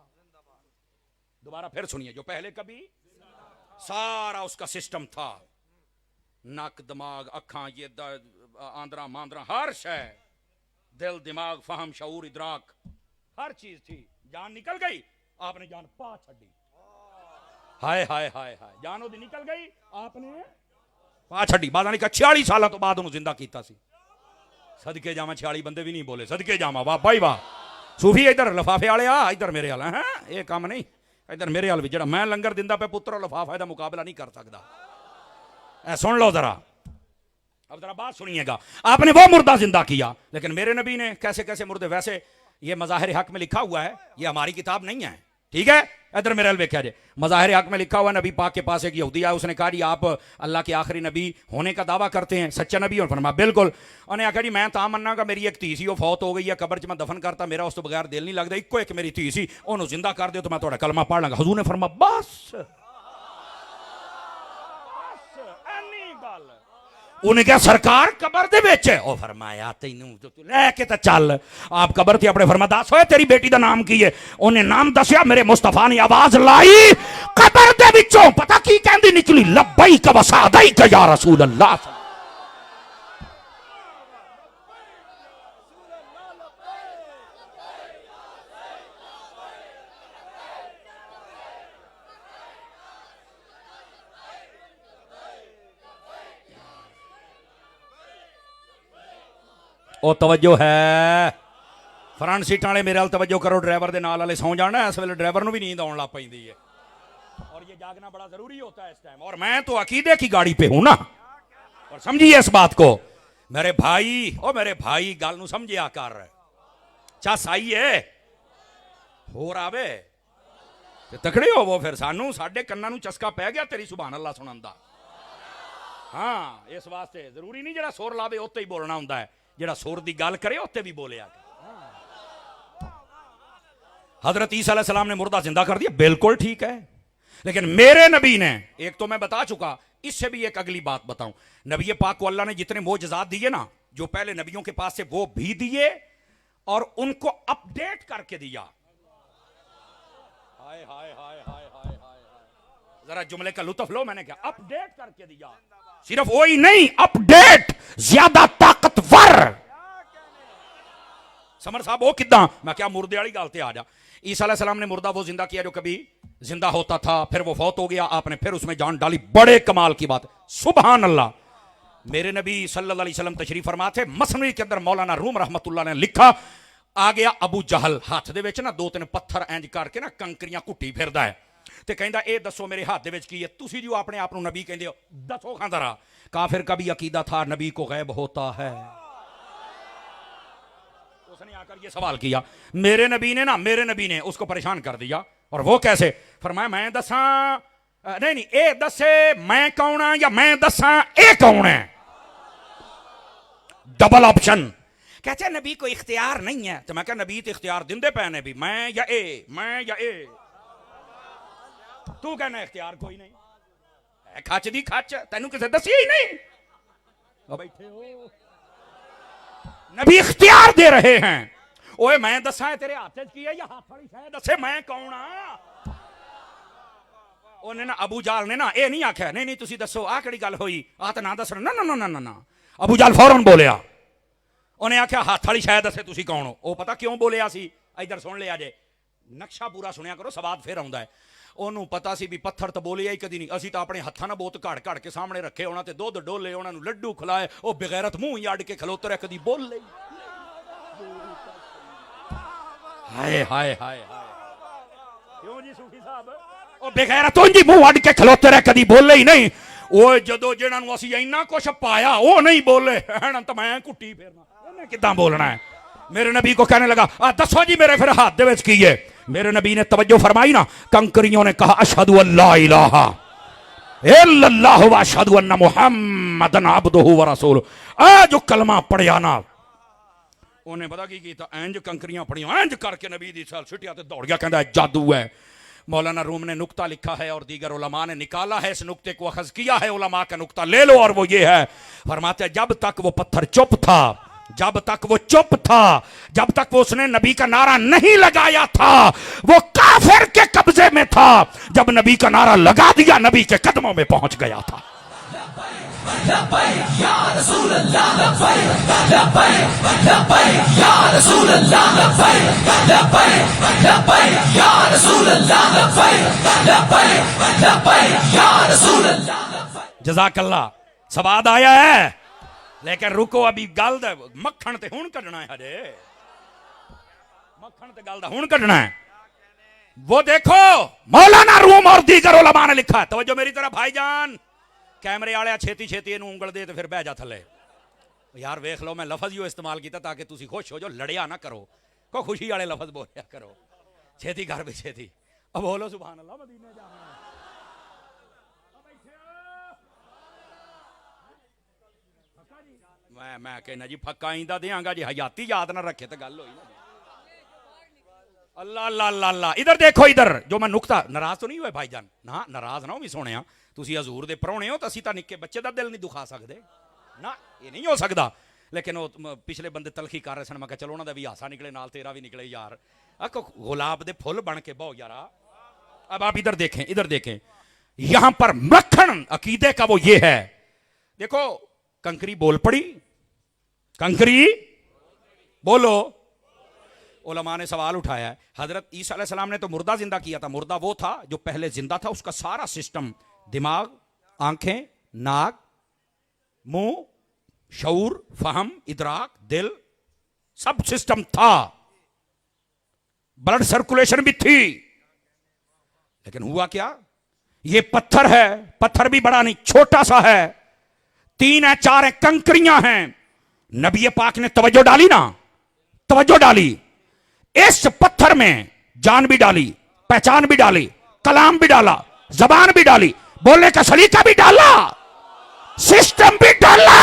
दोबारा फिर सुनिए, जो पहले कभी सारा उसका सिस्टम था, नक दिमाग अखां ये आंद्रा मांद्रा हर शय, दिल दिमाग फहम शऊर इदराक हर चीज थी। जान निकल गई, आपने जान पा छड़ी। हाय हाय हाय हाय, जान ओदी निकल गई, आपने पा छड़ी। बाद ने 46 साल तो बाद जिंदा किया सी। सदके जावा 46 बंदे भी नहीं बोले सदके जावा, वाह भाई वाह। सूफी इधर लिफाफे वाले आ, इधर मेरे वाला है ये काम नहीं, इधर मेरे वाल भी जरा मैं लंगर दिंदा पे पुत्र लिफाफा दा मुकाबला नहीं कर सकता। सुन लो जरा, अब जरा बात सुनिएगा। आपने वो मुर्दा जिंदा किया, लेकिन मेरे नबी ने कैसे कैसे मुर्दे, वैसे ये मज़ाहिर हक में लिखा हुआ है, ये हमारी किताब नहीं है। ठीक है, इधर मेरे अल वेख्या जे मज़ाहिर हक में लिखा हुआ, नबी पाक के पास एक यहूदी आया, उसने कहा जी आप अल्लाह के आखिरी नबी होने का दावा करते हैं, सच्चा नबी? और फरमाया बिल्कुल। उन्हें आखिया जी मैं तां मन्नागा, मेरी एक धी सी वो फौत हो गई है, कब्र च मैं दफन करता, मेरा उस तो बगैर दिल नहीं लगता, इक्को एक मेरी धी सी, उन्होंने जिंदा कर दो तो मैं थोड़ा कलमा पढ़ लगा। हुजूर ने फरमाया बस उन्हें क्या सरकार कबर दे बेच है? ओ फरमाया तैनू तो तू लेके तो चल। आप कबर थी अपने, फरमाया दस होए तेरी बेटी दा नाम की है? उन्हें नाम दसिया, मेरे मुस्तफा ने आवाज लाई कबर दे विचों, पता की कहंदी निकली, लब्बैक व सअदैक या रसूल अल्लाह। ਉਹ ਤਵੱਜੋ ਹੈ ਫਰੰਟ ਸੀਟਾਂ ਵਾਲੇ ਮੇਰੇ ਵੱਲ ਤਵੱਜੋ ਕਰੋ ड्राइवर ਦੇ ਨਾਲ ਵਾਲੇ ਸੌਂ ਜਾਣਾ इस वेले ड्राइवर ਨੂੰ भी नींद आने लग पैंदी है और ये जागना बड़ा जरूरी होता है इस टाइम और मैं तो अकीदे की गाड़ी पे हूं ना और समझिए इस बात को मेरे भाई गल नूं समझिया कर चस आई है होर आवे ते तकड़े होवो फिर सानू साडे कन्नां नूं चस्का पै गया तेरी सुभान अल्लाह सुनन दा हाँ इस वास्ते जरूरी नहीं जेड़ा सुर लावे उत्ते ही बोलना हुंदा है जेड़ा सुर दी गल करे उत्ते भी बोलिया हजरत ईसा अलैहिस्सलाम ने मुर्दा जिंदा कर दिया बिल्कुल ठीक है लेकिन मेरे नबी ने एक तो मैं बता चुका इससे भी एक अगली बात बताऊं नबी पाक को अल्लाह ने जितने मोजज़ात दिए ना जो पहले नबियों के पास से वो भी दिए और उनको अपडेट करके दिया हाय हाय हाय हाय हाय हाय जरा जुमले का लुत्फ लो मैंने क्या अपडेट करके दिया सिर्फ वही नहीं अपडेट ज्यादा ताकतवर समर साहब वो किदा मैं क्या मुर्दे वाली गल ते आ जा ईसा अलैहिस्सलाम ने मुर्दा वो जिंदा किया जो कभी जिंदा होता था फिर वो फौत हो गया आपने फिर उसमें जान डाली बड़े कमाल की बात सुभान अल्लाह मेरे नबी सल्लल्लाहु अलैहि वसल्लम तशरीफ फरमा थे मसनवी के अंदर मौलाना रूम रहमतुल्लाह ने लिखा आ गया अबू जहल हाथ दे विच ना दो तीन पत्थर इंज करके ना कंकरियां घुट्टी फिरदा है ते कहंदा ए दसो मेरे हाथ दे विच की है तुसी जो अपने आप नूं नबी कहंदे हो दसो खां जरा काफिर का भी अकीदा था नबी को गैब होता है उसने आकर ये सवाल किया मेरे नबी ने उसको परेशान कर दिया और वो कैसे फरमाया मैं दसा नहीं ए दसे मैं कौन हां या मैं दसा ए कौन है डबल ऑप्शन कहते नबी को इख्तियार नहीं है तो मैं क्या नबी तो इख्तियार दिंदे पे ने भी मैं या ए तू कहना इख्तियार कोई नहीं खच दी खच तेनू किसे दसी ही नहीं बैठे हो नबी इख्तियार दे रहे हैं ओए मैं दसा तेरे हाथ की है या हाथ वाली शायद दसे मैं कौन हां ओने ना अबू जाल ने ना ए नहीं आख्या नहीं तुसी दसो आ केड़ी गल होई आ ते ना दसना ना ना ना ना ना अबू जाल फौरन बोलिया उन्हें आख्या हाथ वाली शायद दसे तुसी कौन हो ओ पता क्यों बोलिया सी इधर सुन लिया जे नक्शा पूरा सुनिया करो सवाद फिर आउंदा है ओनू पता सी भी पत्थर तो बोलिया ही कदी नहीं असी तो अपने हत्थां नाल बोत घड़ घड़ के सामने रखे होना ते दुध डोले उन्हां नूं लड्डू खिलाए ओ बेगैरत मुंह ही अड़ के खलोते रहे कदी बोल ले हाय हाय हाय क्यों जी सूफी साहब ओ बेगैरत उंज मुंह अड़ के खलोते रहे कदी बोले ही नहीं ओ जदों जिन्हां नूं असी इन्ना कुछ पाया ओ नहीं बोले हण तो मैं घुट्टी फेरना उन्हें किदां बोलना है मेरे नबी को कहने लगा दसो जी मेरे फिर हाथ दे विच की है मेरे नबी ने तवज्जो फरमाई ना कंकरियों ने कहा अशहदु अल्ला इलाहा इल्लल्लाहु व अशहदु अन्ना मुहम्मदन अब्दुहु व रसूलुहु आ जो कलमा पढ़िया ना उन्हें पता की कीता इंज कंकरियां पढ़ियां इंज करके नबी दी साल छुटिया ते दौड़ गया कहंदा जादू है मौलाना रूम ने नुक्ता लिखा है और दीगर उलमा ने निकाला है इस नुक्ते को अखज़ किया है उलमा का नुक्ता ले लो और वो ये है फरमाते जब तक वो पत्थर चुप था जब तक वो उसने नबी का नारा नहीं लगाया था वो काफिर के कब्जे में था जब नबी का नारा लगा दिया नबी के कदमों में पहुंच गया था जज़ाकल्लाह सवाद आया है लेकिन रुको अभी गल मक्खन ते हुण कढ़ना है हजे मक्खन ते गल दा हुण कढ़ना है वो देखो मौलाना रूम और दीगर उलमा ने लिखा तवज्जो मेरी तरफ भाईजान कैमरे वाले छेती छेती इनू उंगल दे ते फिर बह जा थले यार वेख लो मैं लफज ही इस्तेमाल किया ताकि तुसी खुश हो जो लड़िया ना करो को खुशी वाले लफज बोलिया करो छेती घर भी छेती अब बोलो सुभान अल्लाह मदीने जाना मैं कहना जी फक्का इंदा देंगा जी हयाती याद ना रखे तो गल होई ना अल्लाह अल्लाह अल्लाह अल्लाह इधर देखो इधर जो मैं नुक्ता नाराज तो नहीं हुए भाईजान ना नाराज ना हो भी सुने तुसी हजूर दे परौणे हो तो असी तां निक्के बच्चे दा दिल नहीं दुखा सकदे ना ये नहीं हो सकता लेकिन वो पिछले बंदे तलखी कर रहे सन मैं चलो उन्होंने भी हासा निकले नाल तेरा भी निकले यार गुलाब दे फुल बन के बहु यार अब आप इधर देखें यहां पर मक्खन अकीदे का वो ये है देखो कंकरी बोल पड़ी कंकरी बोलो उलमा ने सवाल उठाया है हजरत ईसा अलैहिस्सलाम ने तो मुर्दा जिंदा किया था मुर्दा वो था जो पहले जिंदा था उसका सारा सिस्टम दिमाग आंखें नाक मुंह शऊर फहम इदराक दिल सब सिस्टम था, ब्लड सर्कुलेशन भी थी, लेकिन हुआ क्या? ये पत्थर है, पत्थर भी बड़ा नहीं, छोटा सा है, 3 है 4 है, कंकरियां हैं। नबी पाक ने तवज्जो डाली ना, तवज्जो डाली, इस पत्थर में जान भी डाली, पहचान भी डाली, कलाम भी डाला, जबान भी डाली, बोलने का सलीका भी डाला, सिस्टम भी डाला।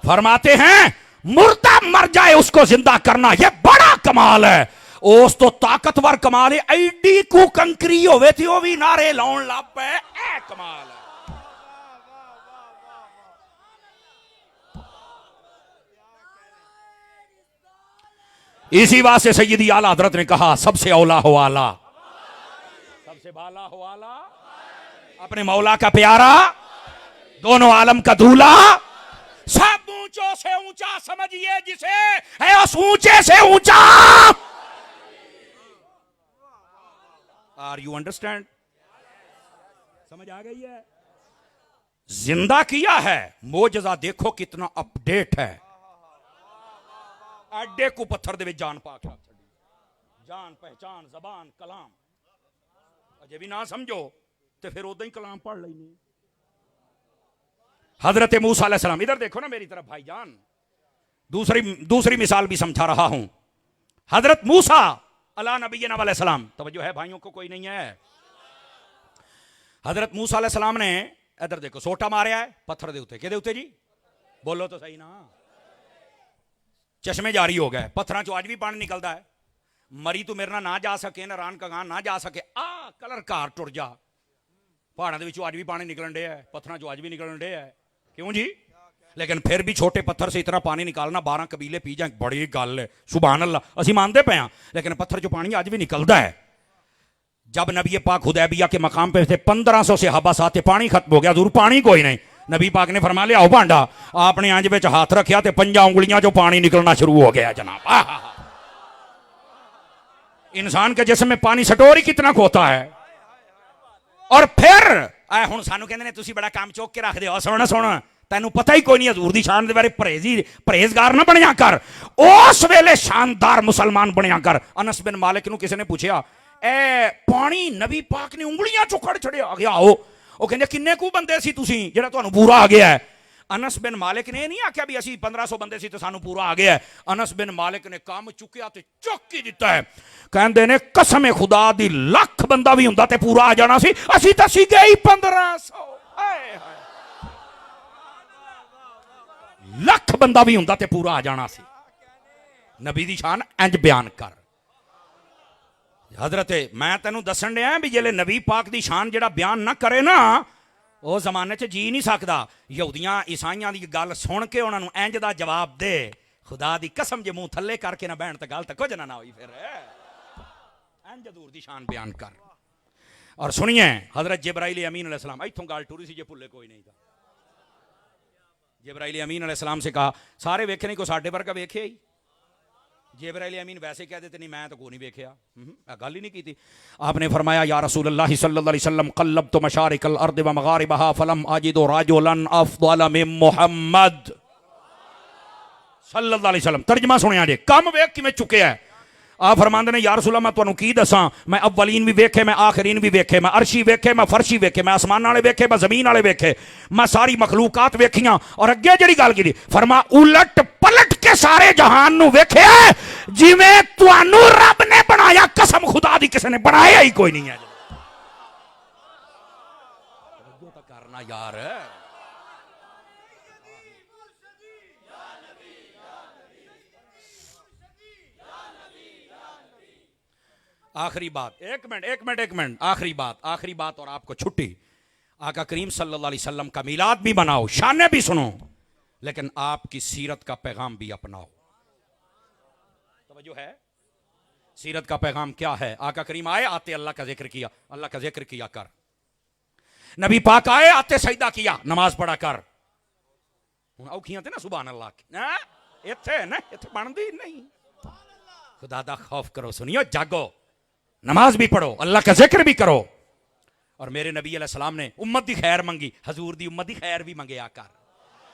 फरमाते हैं मुर्दा मर जाए उसको जिंदा करना यह बड़ा कमाल है। उस तो ताकतवर कमाल है, एडी को कंकरी होवे थी वो भी नारे लाउन लग पे, ए कमाल है। इसी वास्ते सैयदी आला हजरत ने कहा सबसे औला हो आला, सबसे बाला हो आला, अपने मौला का प्यारा, दोनों आलम का दूल्हा, सब ऊंचों से ऊंचा समझिए जिसे है उस ऊंचे से ऊंचा। Are you understand? समझ आ गई है? जिंदा किया है, मोजज़ा देखो कितना अपडेट है। एडे को पत्थर दे जान पाक रख छड़ी, जान पहचान जबान कलाम, अजे भी ना समझो तो फिर उदा ही कलाम पढ़ लेंगे। हजरत मूसा अलैहिस्सलाम, इधर देखो ना मेरी तरफ भाईजान, दूसरी मिसाल भी समझा रहा हूं। हजरत मूसा अला नबीना अलैहिस्सलाम, तवज्जो है भाइयों को, कोई नहीं है। हजरत मूसा अलैहिस्सलाम ने इधर देखो सोटा मारिया है पत्थर दे उत्ते, किहदे उत्ते जी? बोलो तो सही ना। चश्मे जारी हो गए, पत्थर चो अज भी पानी निकलता है। मरी तू मेरे ना जा सके, नारायण कगान ना जा सके, आ कलर कार टुर जा, पहाड़ों के अज भी पानी निकलन डे है, पत्थर चो अज भी निकलन डे है, क्यों जी? लेकिन फिर भी छोटे पत्थर से इतना पानी निकालना 12 कबीले पी जाए, बड़ी गल है, सुभान अल्लाह, असी मानते पे हैं, लेकिन पत्थर चो पानी अज भी निकलता है। जब नबी पाक हुदैबिया के मकाम पे थे, 1500 से हबा साथे पानी खत्म हो गया, दूर पानी कोई नहीं। नबी पाक ने फरमा लिया आओ भांडा, आपने अंज विच हाथ रखा तो 5 उंगलियां जो पानी निकलना शुरू हो गया जनाब। इंसान के जिस्म में पानी स्टोर ही कितना होता है। और फिर हुण सानू कहंदे ने तुसीं बड़ा काम चुक के रख दे, सुन सुन तैनू पता ही कोई नहीं हजूर दी शान दे बारे, परहेजगार ना बनया कर, उस वेले शानदार मुसलमान बनया कर। अनस बिन मालिक नू किसी ने पूछा ए पानी नबी पाक ने उंगलियां चो कड़ छड़िया आ गया, आओ वो कहंदे किन्ने कू बंदे सी तुसीं जेड़ा तुहानू पूरा आ गया है? अनस बिन मालिक ने नहीं आख्या भी असी 1500 बंदे सी तो सानू पूरा आ गया है। अनस बिन मालिक ने काम चुकिया ते चुक ही दिता है। कहंदे ने कसम खुदा दी लाख बंदा भी हुंदा ते पूरा आ जाना सी, असी तां सी गए 1500। लाख बंदा भी हुंदा ते पूरा आ जाना सी। नबी दी शान इंज बयान कर। हजरत मैं तेनू दसन दिया भी जेले नबी पाक दी शान जेड़ा बयान ना करे ना, वो जमाने च जी नहीं सकता। यहूदियां ईसाइयां दी गल सुन के उन्होंने इंज दा जवाब दे, खुदा दी कसम जे मुंह थल्ले करके ना बहन तो गल तो कुछ ना हुई। फिर इंज हजूर दी शान बयान कर। और सुनिए हजरत जिब्राइल अमीन अलैहिस्सलाम, इत्थों गल टुरी सी जे भुले कोई नहीं था। जिब्राइल अमीन अलैहिस्सलाम से कहा सारे वेखे नहीं, को साडे वर्गा वेखे ही? जिब्राइल अमीन वैसे कह देते नहीं मैं तो को नहीं वेख्या, गल ही नहीं की थी। आपने फरमाया या रसूल अल्लाह सल्लल्लाहु अलैहि वसल्लम क़ल्लब्तु मशारिकल अर्द व मगारिबहा फलम अजिदु रजुलन अफ़ज़ल मिन मुहम्मद सल्लल्लाहु अलैहि वसल्लम। तर्जमा सुनिया जे, कम वेख किवें चुके है। आप फरमांदे ने या रसूल अल्लाह मैं तुहानू की दसां, मैं अव्वलीन भी वेखे, मैं आखिरीन भी वेखे, मैं अर्शी वेखे, मैं फर्शी वेखे, मैं आसमान वाले वेखे, मैं जमीन वाले वेखे, मैं सारी मखलूकात वेखियां। और अगे जिहड़ी गल की फरमा उलट पलट के सारे जहान नू वेखे जिवें तुहानू रब ने बनाया। कसम खुदा दी किसी ने बनाया ही कोई नहीं है। तो करना यार, आखिरी बात, एक मिनट, आखिरी बात और आपको छुट्टी। आका करीम सल्लल्लाहु अलैहि वसल्लम का मिलाद भी मनाओ, शाने भी सुनो, लेकिन आपकी सीरत का पैगाम भी अपनाओ। तवज्जो है? सीरत का पैगाम क्या है? आका करीम आए आते अल्लाह का जिक्र किया, अल्लाह का जिक्र किया कर। नबी पाक आए आते सजदा किया, नमाज पढ़ा कर। हुण औखियां ते ना सुभान अल्लाह की, इत्थे ना इत्थे बनदी नहीं। खुदा दा खौफ करो, सुनियो जागो, नमाज भी पढ़ो, अल्लाह का जिक्र भी करो। और मेरे नबी अलैहिस्सलाम ने उम्मत दी खैर मंगी, हजूर दी उम्मत दी खैर भी मंगे कर।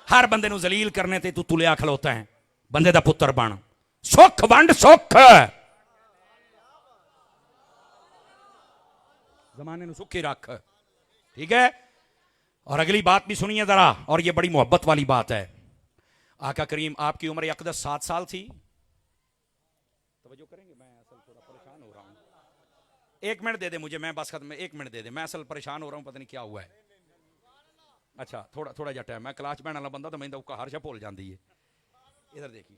हर बंदे नूं जलील करने ते तू तुलिया खलोता है। बंदे दा पुत्र बन, सुख वंड सुख, जमाने नूं सुखी रख, ठीक है। और अगली बात भी सुनिए जरा, और ये बड़ी मोहब्बत वाली बात है। आका करीम आपकी उम्र यकदस 7 साल थी। तवज्जो करेंगे, मैं असल थोड़ा परेशान हो रहा हूं, 1 मिनट दे दे मुझे, मैं बस खत्म, 1 मिनट दे दे, मैं असल परेशान हो रहा हूं, पता नहीं क्या हुआ है। अच्छा थोड़ा थोड़ा जा टाइम, मैं क्लास बहन वाला बंदा तो मैं हर शा भूल जाती है। इधर देखिए,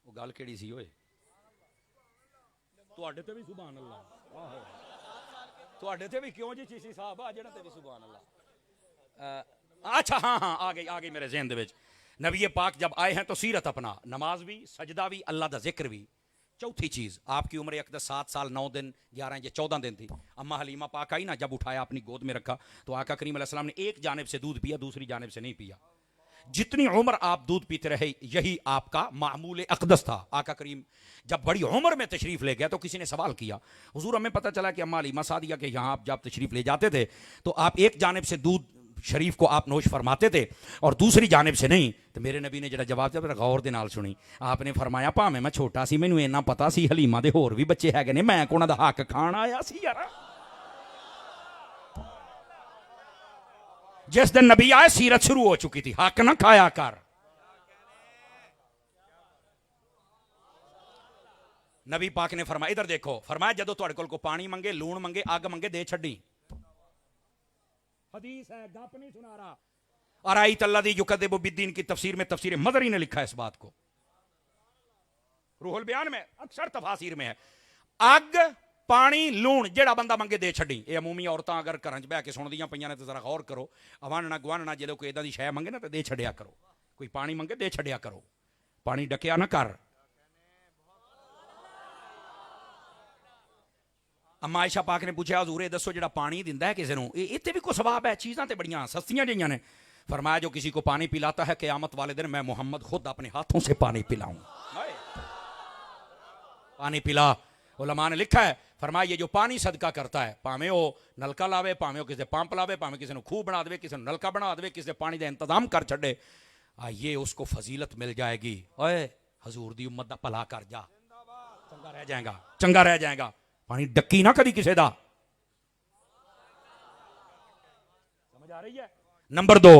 वो गल केड़ी सी ओए, तुहाडे ते भी सुभान अल्लाह, आहो तुहाडे ते भी क्यों जी चीसी साहब आ, जेड़ा ते भी सुभान अल्लाह। अच्छा हाँ हाँ, आ गई मेरे ज़हन दे विच। नबी पाक जब आए हैं तो सीरत अपना, नमाज भी, सजदा भी, अल्लाह दा जिक्र भी। चौथी चीज, आपकी उम्र एक 7 साल 9 दिन 11 या 14 दिन थी। अम्मा हलीमा पाक आई ना, जब उठाया अपनी गोद में रखा तो आका करीम अलैहिस्सलाम ने एक जानिब से दूध पिया, दूसरी जानिब से नहीं पिया। जितनी उम्र आप दूध पीते रहे यही आपका मामूल अक़दस था। आका करीम जब बड़ी उम्र में तशरीफ ले गया तो किसी ने सवाल किया, हुजूर हमें पता चला कि अम्मा हलीमा सादिया के यहाँ आप जब तशरीफ ले जाते थे तो आप एक जानिब से दूध शरीफ को आप नोश फरमाते थे और दूसरी जानिब से नहीं। तो मेरे नबी ने जरा जवाब दिया, गौर दे नाल सुनी। आपने फरमाया, भावें मैं छोटा सी, मैनू इन्ना पता सी हलीमा दे होर भी बच्चे हैगे ने, मैं कोना दा हक खान आया सी यार। जिस दिन नबी आए सीरत शुरू हो चुकी थी, हक ना खाया कर। नबी पाक ने फरमाया, इधर देखो, फरमाया जदों तुहाडे कोल को पानी मंगे, लूण मंगे, अग मंगे, दे छड्डी। हदीस है, गप नहीं सुना रहा। और आई तल्लादी युकदिबु बिद्दीन की तफसीर में, तफसीर मदरी ने लिखा है इस बात को, रूहुल बयान में, अक्सर तफासीर में है। अग पानी लूण जेड़ा बंदा मंगे दे छड्डी। ये अमूमी औरतां अगर घर च बह के सुनदियां पईयां ने तो जरा गौर करो, अवानना गवानना जो कोई इदां दी शै मंगे ना तो दे छड्डिया करो। कोई पानी मंगे दे छड्डिया करो, पानी डकिया ना कर। अम्मा आयशा पाक ने पूछा, हजूर दसो जेड़ा पानी दिंदा है किसी नूं, इत्थे भी कोई सवाब है? चीज़ां ते बड़ियां सस्तियां जिहियां ने। फरमाया, जो किसी को पानी पिलाता है क़यामत वाले दिन मैं मोहम्मद खुद अपने हाथों से पानी पिलाऊं। पानी पिला, उलमा ने लिखा है, फरमाया ये जो पानी सदका करता है, भावें वो नलका लावे, भावें वो किसी पंप लावे, भावें किसी ने खूह बना दे, किसी ने नलका बना दे, किसी पानी का इंतजाम कर छड़े, ये उसको फजीलत मिल जाएगी। ओए हजूर दी उम्मत दा भला कर जा, चंगा रह जाएगा, चंगा रह जाएगा। पानी डक्की ना कदी किसी दा, समझ आ रही है? नंबर 2,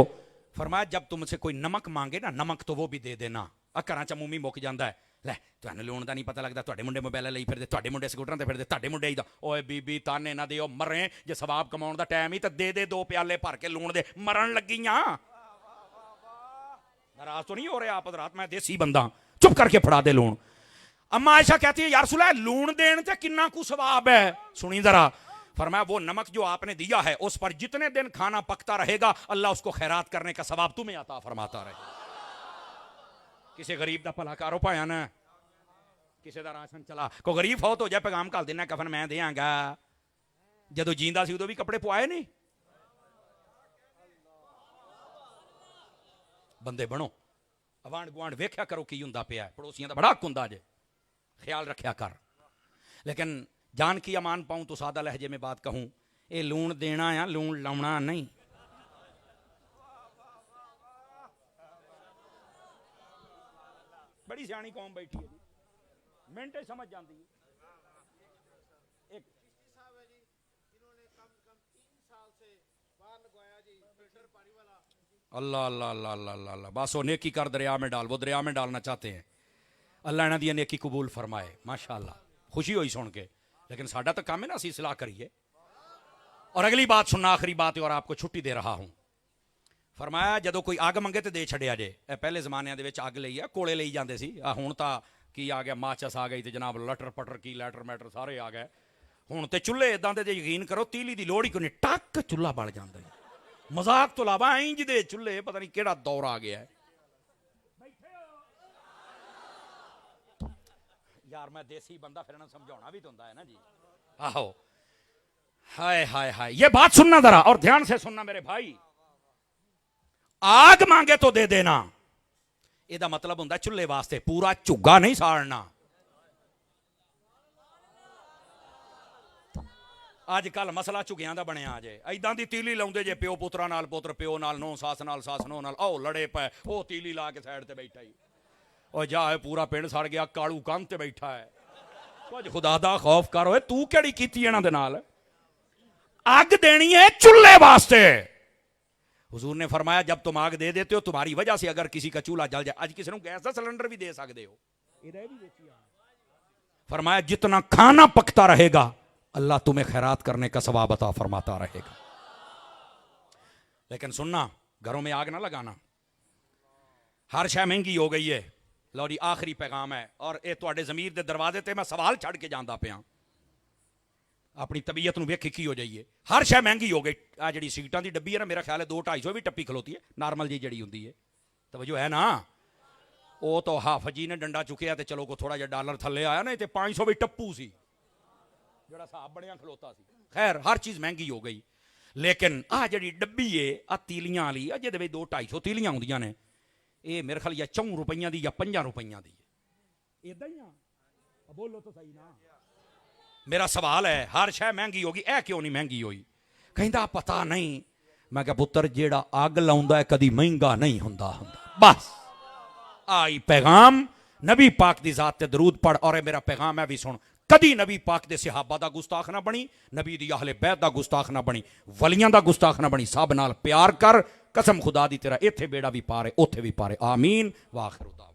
फरमाया जब तुमसे कोई नमक मांगे ना, नमक तो वो भी दे देना। घरां च मूमी मुक जाता है, लै तुहानूं लूण दा नहीं पता लगता, तुहाडे मुंडे मोबाइल लई फिरदे, तुहाडे मुंडे स्कूटरां ते फिरदे, तुहाडे मुंडे दा। ओए बीबी ताने ना दिओ, मरे जे सवाब कमाउण दा टाइम ही तो दे दे 2 प्याले भर के लूण दे, मरण लगियां। नाराज तो नहीं हो रहे आप हज़रात, मैं देसी बंदा, चुप करके फड़ा दे लूण। अम्मा आयशा कहती है, यार रसूल अल्लाह लूण देने से कितना कुछ सवाब है, सुनी जरा। फरमाया, वो नमक जो आपने दिया है उस पर जितने दिन खाना पकता रहेगा अल्लाह उसको खैरात करने का सवाब तुम्हें अता फरमाता रहेगा। किसी गरीब का भला करो पाया ना, किसी का राशन चला, कोई गरीब हो तो जाए पैगाम घल देना, कफन मैं देंगा। जदों जींदा सी उदों भी कपड़े पवाए नहीं। बंदे बनो, अवांड गुआंड वेख्या करो की हुंदा पिया, पड़ोसियों का बड़ा हक हुंदा जे, ख्याल रखा कर। लेकिन जान की अमान पाऊं तो सादा लहजे में बात कहूं, ये लूण देना या लूण लाउना नहीं। बड़ी सियाणी कौम बैठी है, मिनटे समझ जाती है। एक अल्लाह अल्लाह अल्लाह अल्लाह अल्लाह, बस वो नेकी कर दरिया में डाल, वो दरिया में डालना चाहते हैं। अल्लाह इन्हां दी नेकी कबूल फरमाए, माशाअल्लाह, खुशी हुई सुन के। लेकिन साडा तो काम है ना, असीं सलाह करिए। और अगली बात सुनना, आखिरी बात है और आपको छुट्टी दे रहा हूं। फरमाया जदों कोई अग मंगे तो दे छड़िया जे। पहले जमाने दे विच अग लई आ कोले लई जांदे सी, हुण तां की आ गया, माचस आ गई, तो जनाब लटर पटर की लैटर मैटर सारे आ गए। हुण ते चुल्हे इदां दे, यकीन करो तीली दी लोड़ ही कोई नहीं, टक चुल्हा बल जांदा है। मजाक तो इलावा इंज दे चुल्हे, पता नहीं केड़ा दौर आ गया है। यार मैं देसी बंदा, फिर समझाना भी तो होता है ना जी। आहो, हाय हाय हाय, ये बात सुनना जरा और ध्यान से सुनना मेरे भाई। आग मांगे तो दे देना, ਇਹਦਾ मतलब ਹੁੰਦਾ चुल्हे वास्ते, पूरा झुग्गा नहीं साड़ना। ਅੱਜ ਕੱਲ ਮਸਲਾ ਝੁਗਿਆਂ ਦਾ ਬਣਿਆ ਜੇ ਐਦਾਂ ਦੀ ਤੀਲੀ ਲਾਉਂਦੇ ਜੇ ਪਿਓ ਪੁੱਤਰਾਂ ਨਾਲ ਪੁੱਤਰ ਪਿਓ ਨਾਲ ਨੌ ਸੱਸ ਨਾਲ ਸੱਸ ਨੌ ਨਾਲ ਉਹ ਲੜੇ ਪਏ ਉਹ ਤੀਲੀ ਲਾ ਕੇ ਸਾਈਡ ਤੇ ਬੈਠਾ ਹੀ ਉਹ ਜਾ ਪੂਰਾ ਪਿੰਡ ਸੜ ਗਿਆ ਕਾਲੂ ਕੰਧ ਤੇ ਬੈਠਾ ਹੈ ਕੁਝ ਖੁਦਾ ਦਾ ਖੌਫ ਕਰ ਓਏ ਤੂੰ ਕਿਹੜੀ ਕੀਤੀ ਇਹਨਾਂ ਦੇ ਨਾਲ ਅੱਗ ਦੇਣੀ है चूल्हे वास्ते हुजूर ने फरमाया जब तुम आग दे देते हो तुम्हारी वजह से अगर किसी का चूल्हा जल जाए आज किसी को गैस का सिलेंडर भी दे सकते हो फरमाया जितना खाना पकता रहेगा अल्लाह तुम्हें खैरात करने का सवाब अता फरमाता रहेगा लेकिन सुनना घरों में आग ना लगाना हर शय महंगी हो गई है लो जी आखिरी पैगाम है और ये तुहाडे ज़मीर दे दरवाजे ते मैं सवाल छड़ के जांदा पिया अपनी तबीयत ਨੂੰ ਵੇਖੀ ਕੀ ਹੋ ਜਾਈਏ ਹਰ ਸ਼ੈ ਮਹਿੰਗੀ ਹੋ ਗਈ ਆ ਜਿਹੜੀ ਸੀਟਾਂ ਦੀ ਡੱਬੀ ਹੈ ਨਾ ਮੇਰਾ ਖਿਆਲ ਹੈ 2-250 ਵੀ ਟੱਪੀ ਖਲੋਤੀ ਹੈ ਨਾਰਮਲ ਜੀ ਜਿਹੜੀ ਹੁੰਦੀ ਹੈ ਤਵੱਜੋ ਹੈ ਨਾ ਉਹ ਤਾਂ ਹਾਫਿਜ਼ ਜੀ ਨੇ ਡੰਡਾ ਚੁੱਕਿਆ ਤੇ ਚਲੋ ਕੋ ਥੋੜਾ ਜਿਹਾ ਡਾਲਰ ਥੱਲੇ ਆਇਆ ਨਾ ਤੇ 500 ਵੀ ਟੱਪੂ ਸੀ ਜਿਹੜਾ ਹਿਸਾਬ ਬਣਿਆ ਖਲੋਤਾ ਸੀ ਖੈਰ ਹਰ ਚੀਜ਼ ਮਹਿੰਗੀ ਹੋ ਗਈ ਲੇਕਿਨ ਆ ਜਿਹੜੀ ਡੱਬੀ ਏ ਆ ਤੀਲੀਆਂ ਵਾਲੀ ਆ ਜਿਹਦੇ ਵਿੱਚ 2-250 ਤੀਲੀਆਂ ਹੁੰਦੀਆਂ ਨੇ ਇਹ ਮੇਰੇ ਖਿਆਲ ਜਾਂ 4 ਰੁਪਈਆਂ ਦੀ ਜਾਂ 5 ਰੁਪਈਆਂ ਦੀ ਹੈ ਇਦਾਂ ਹੀ ਆ ਬੋਲੋ ਤਾਂ ਸਹੀ ਨਾ मेरा सवाल है हर शय महंगी होगी ऐ क्यों नहीं महंगी हुई कहता पता नहीं मैं क्या पुत्र जेड़ा अग लाउंदा है कदी महंगा नहीं हुंदा बस आई पैगाम नबी पाक दी जात ते दरूद पढ़ और मेरा पैगाम है भी सुन कदी नबी पाक दे सहाबा दा गुस्ताख ना बनी नबी दी अहले बैत दा गुस्ताख ना बनी वलियां दा गुस्ताख ना बनी सब नाल प्यार कर कसम खुदा दी तेरा इत्थे बेड़ा भी पारे ओथे भी पारे आमीन वाखिर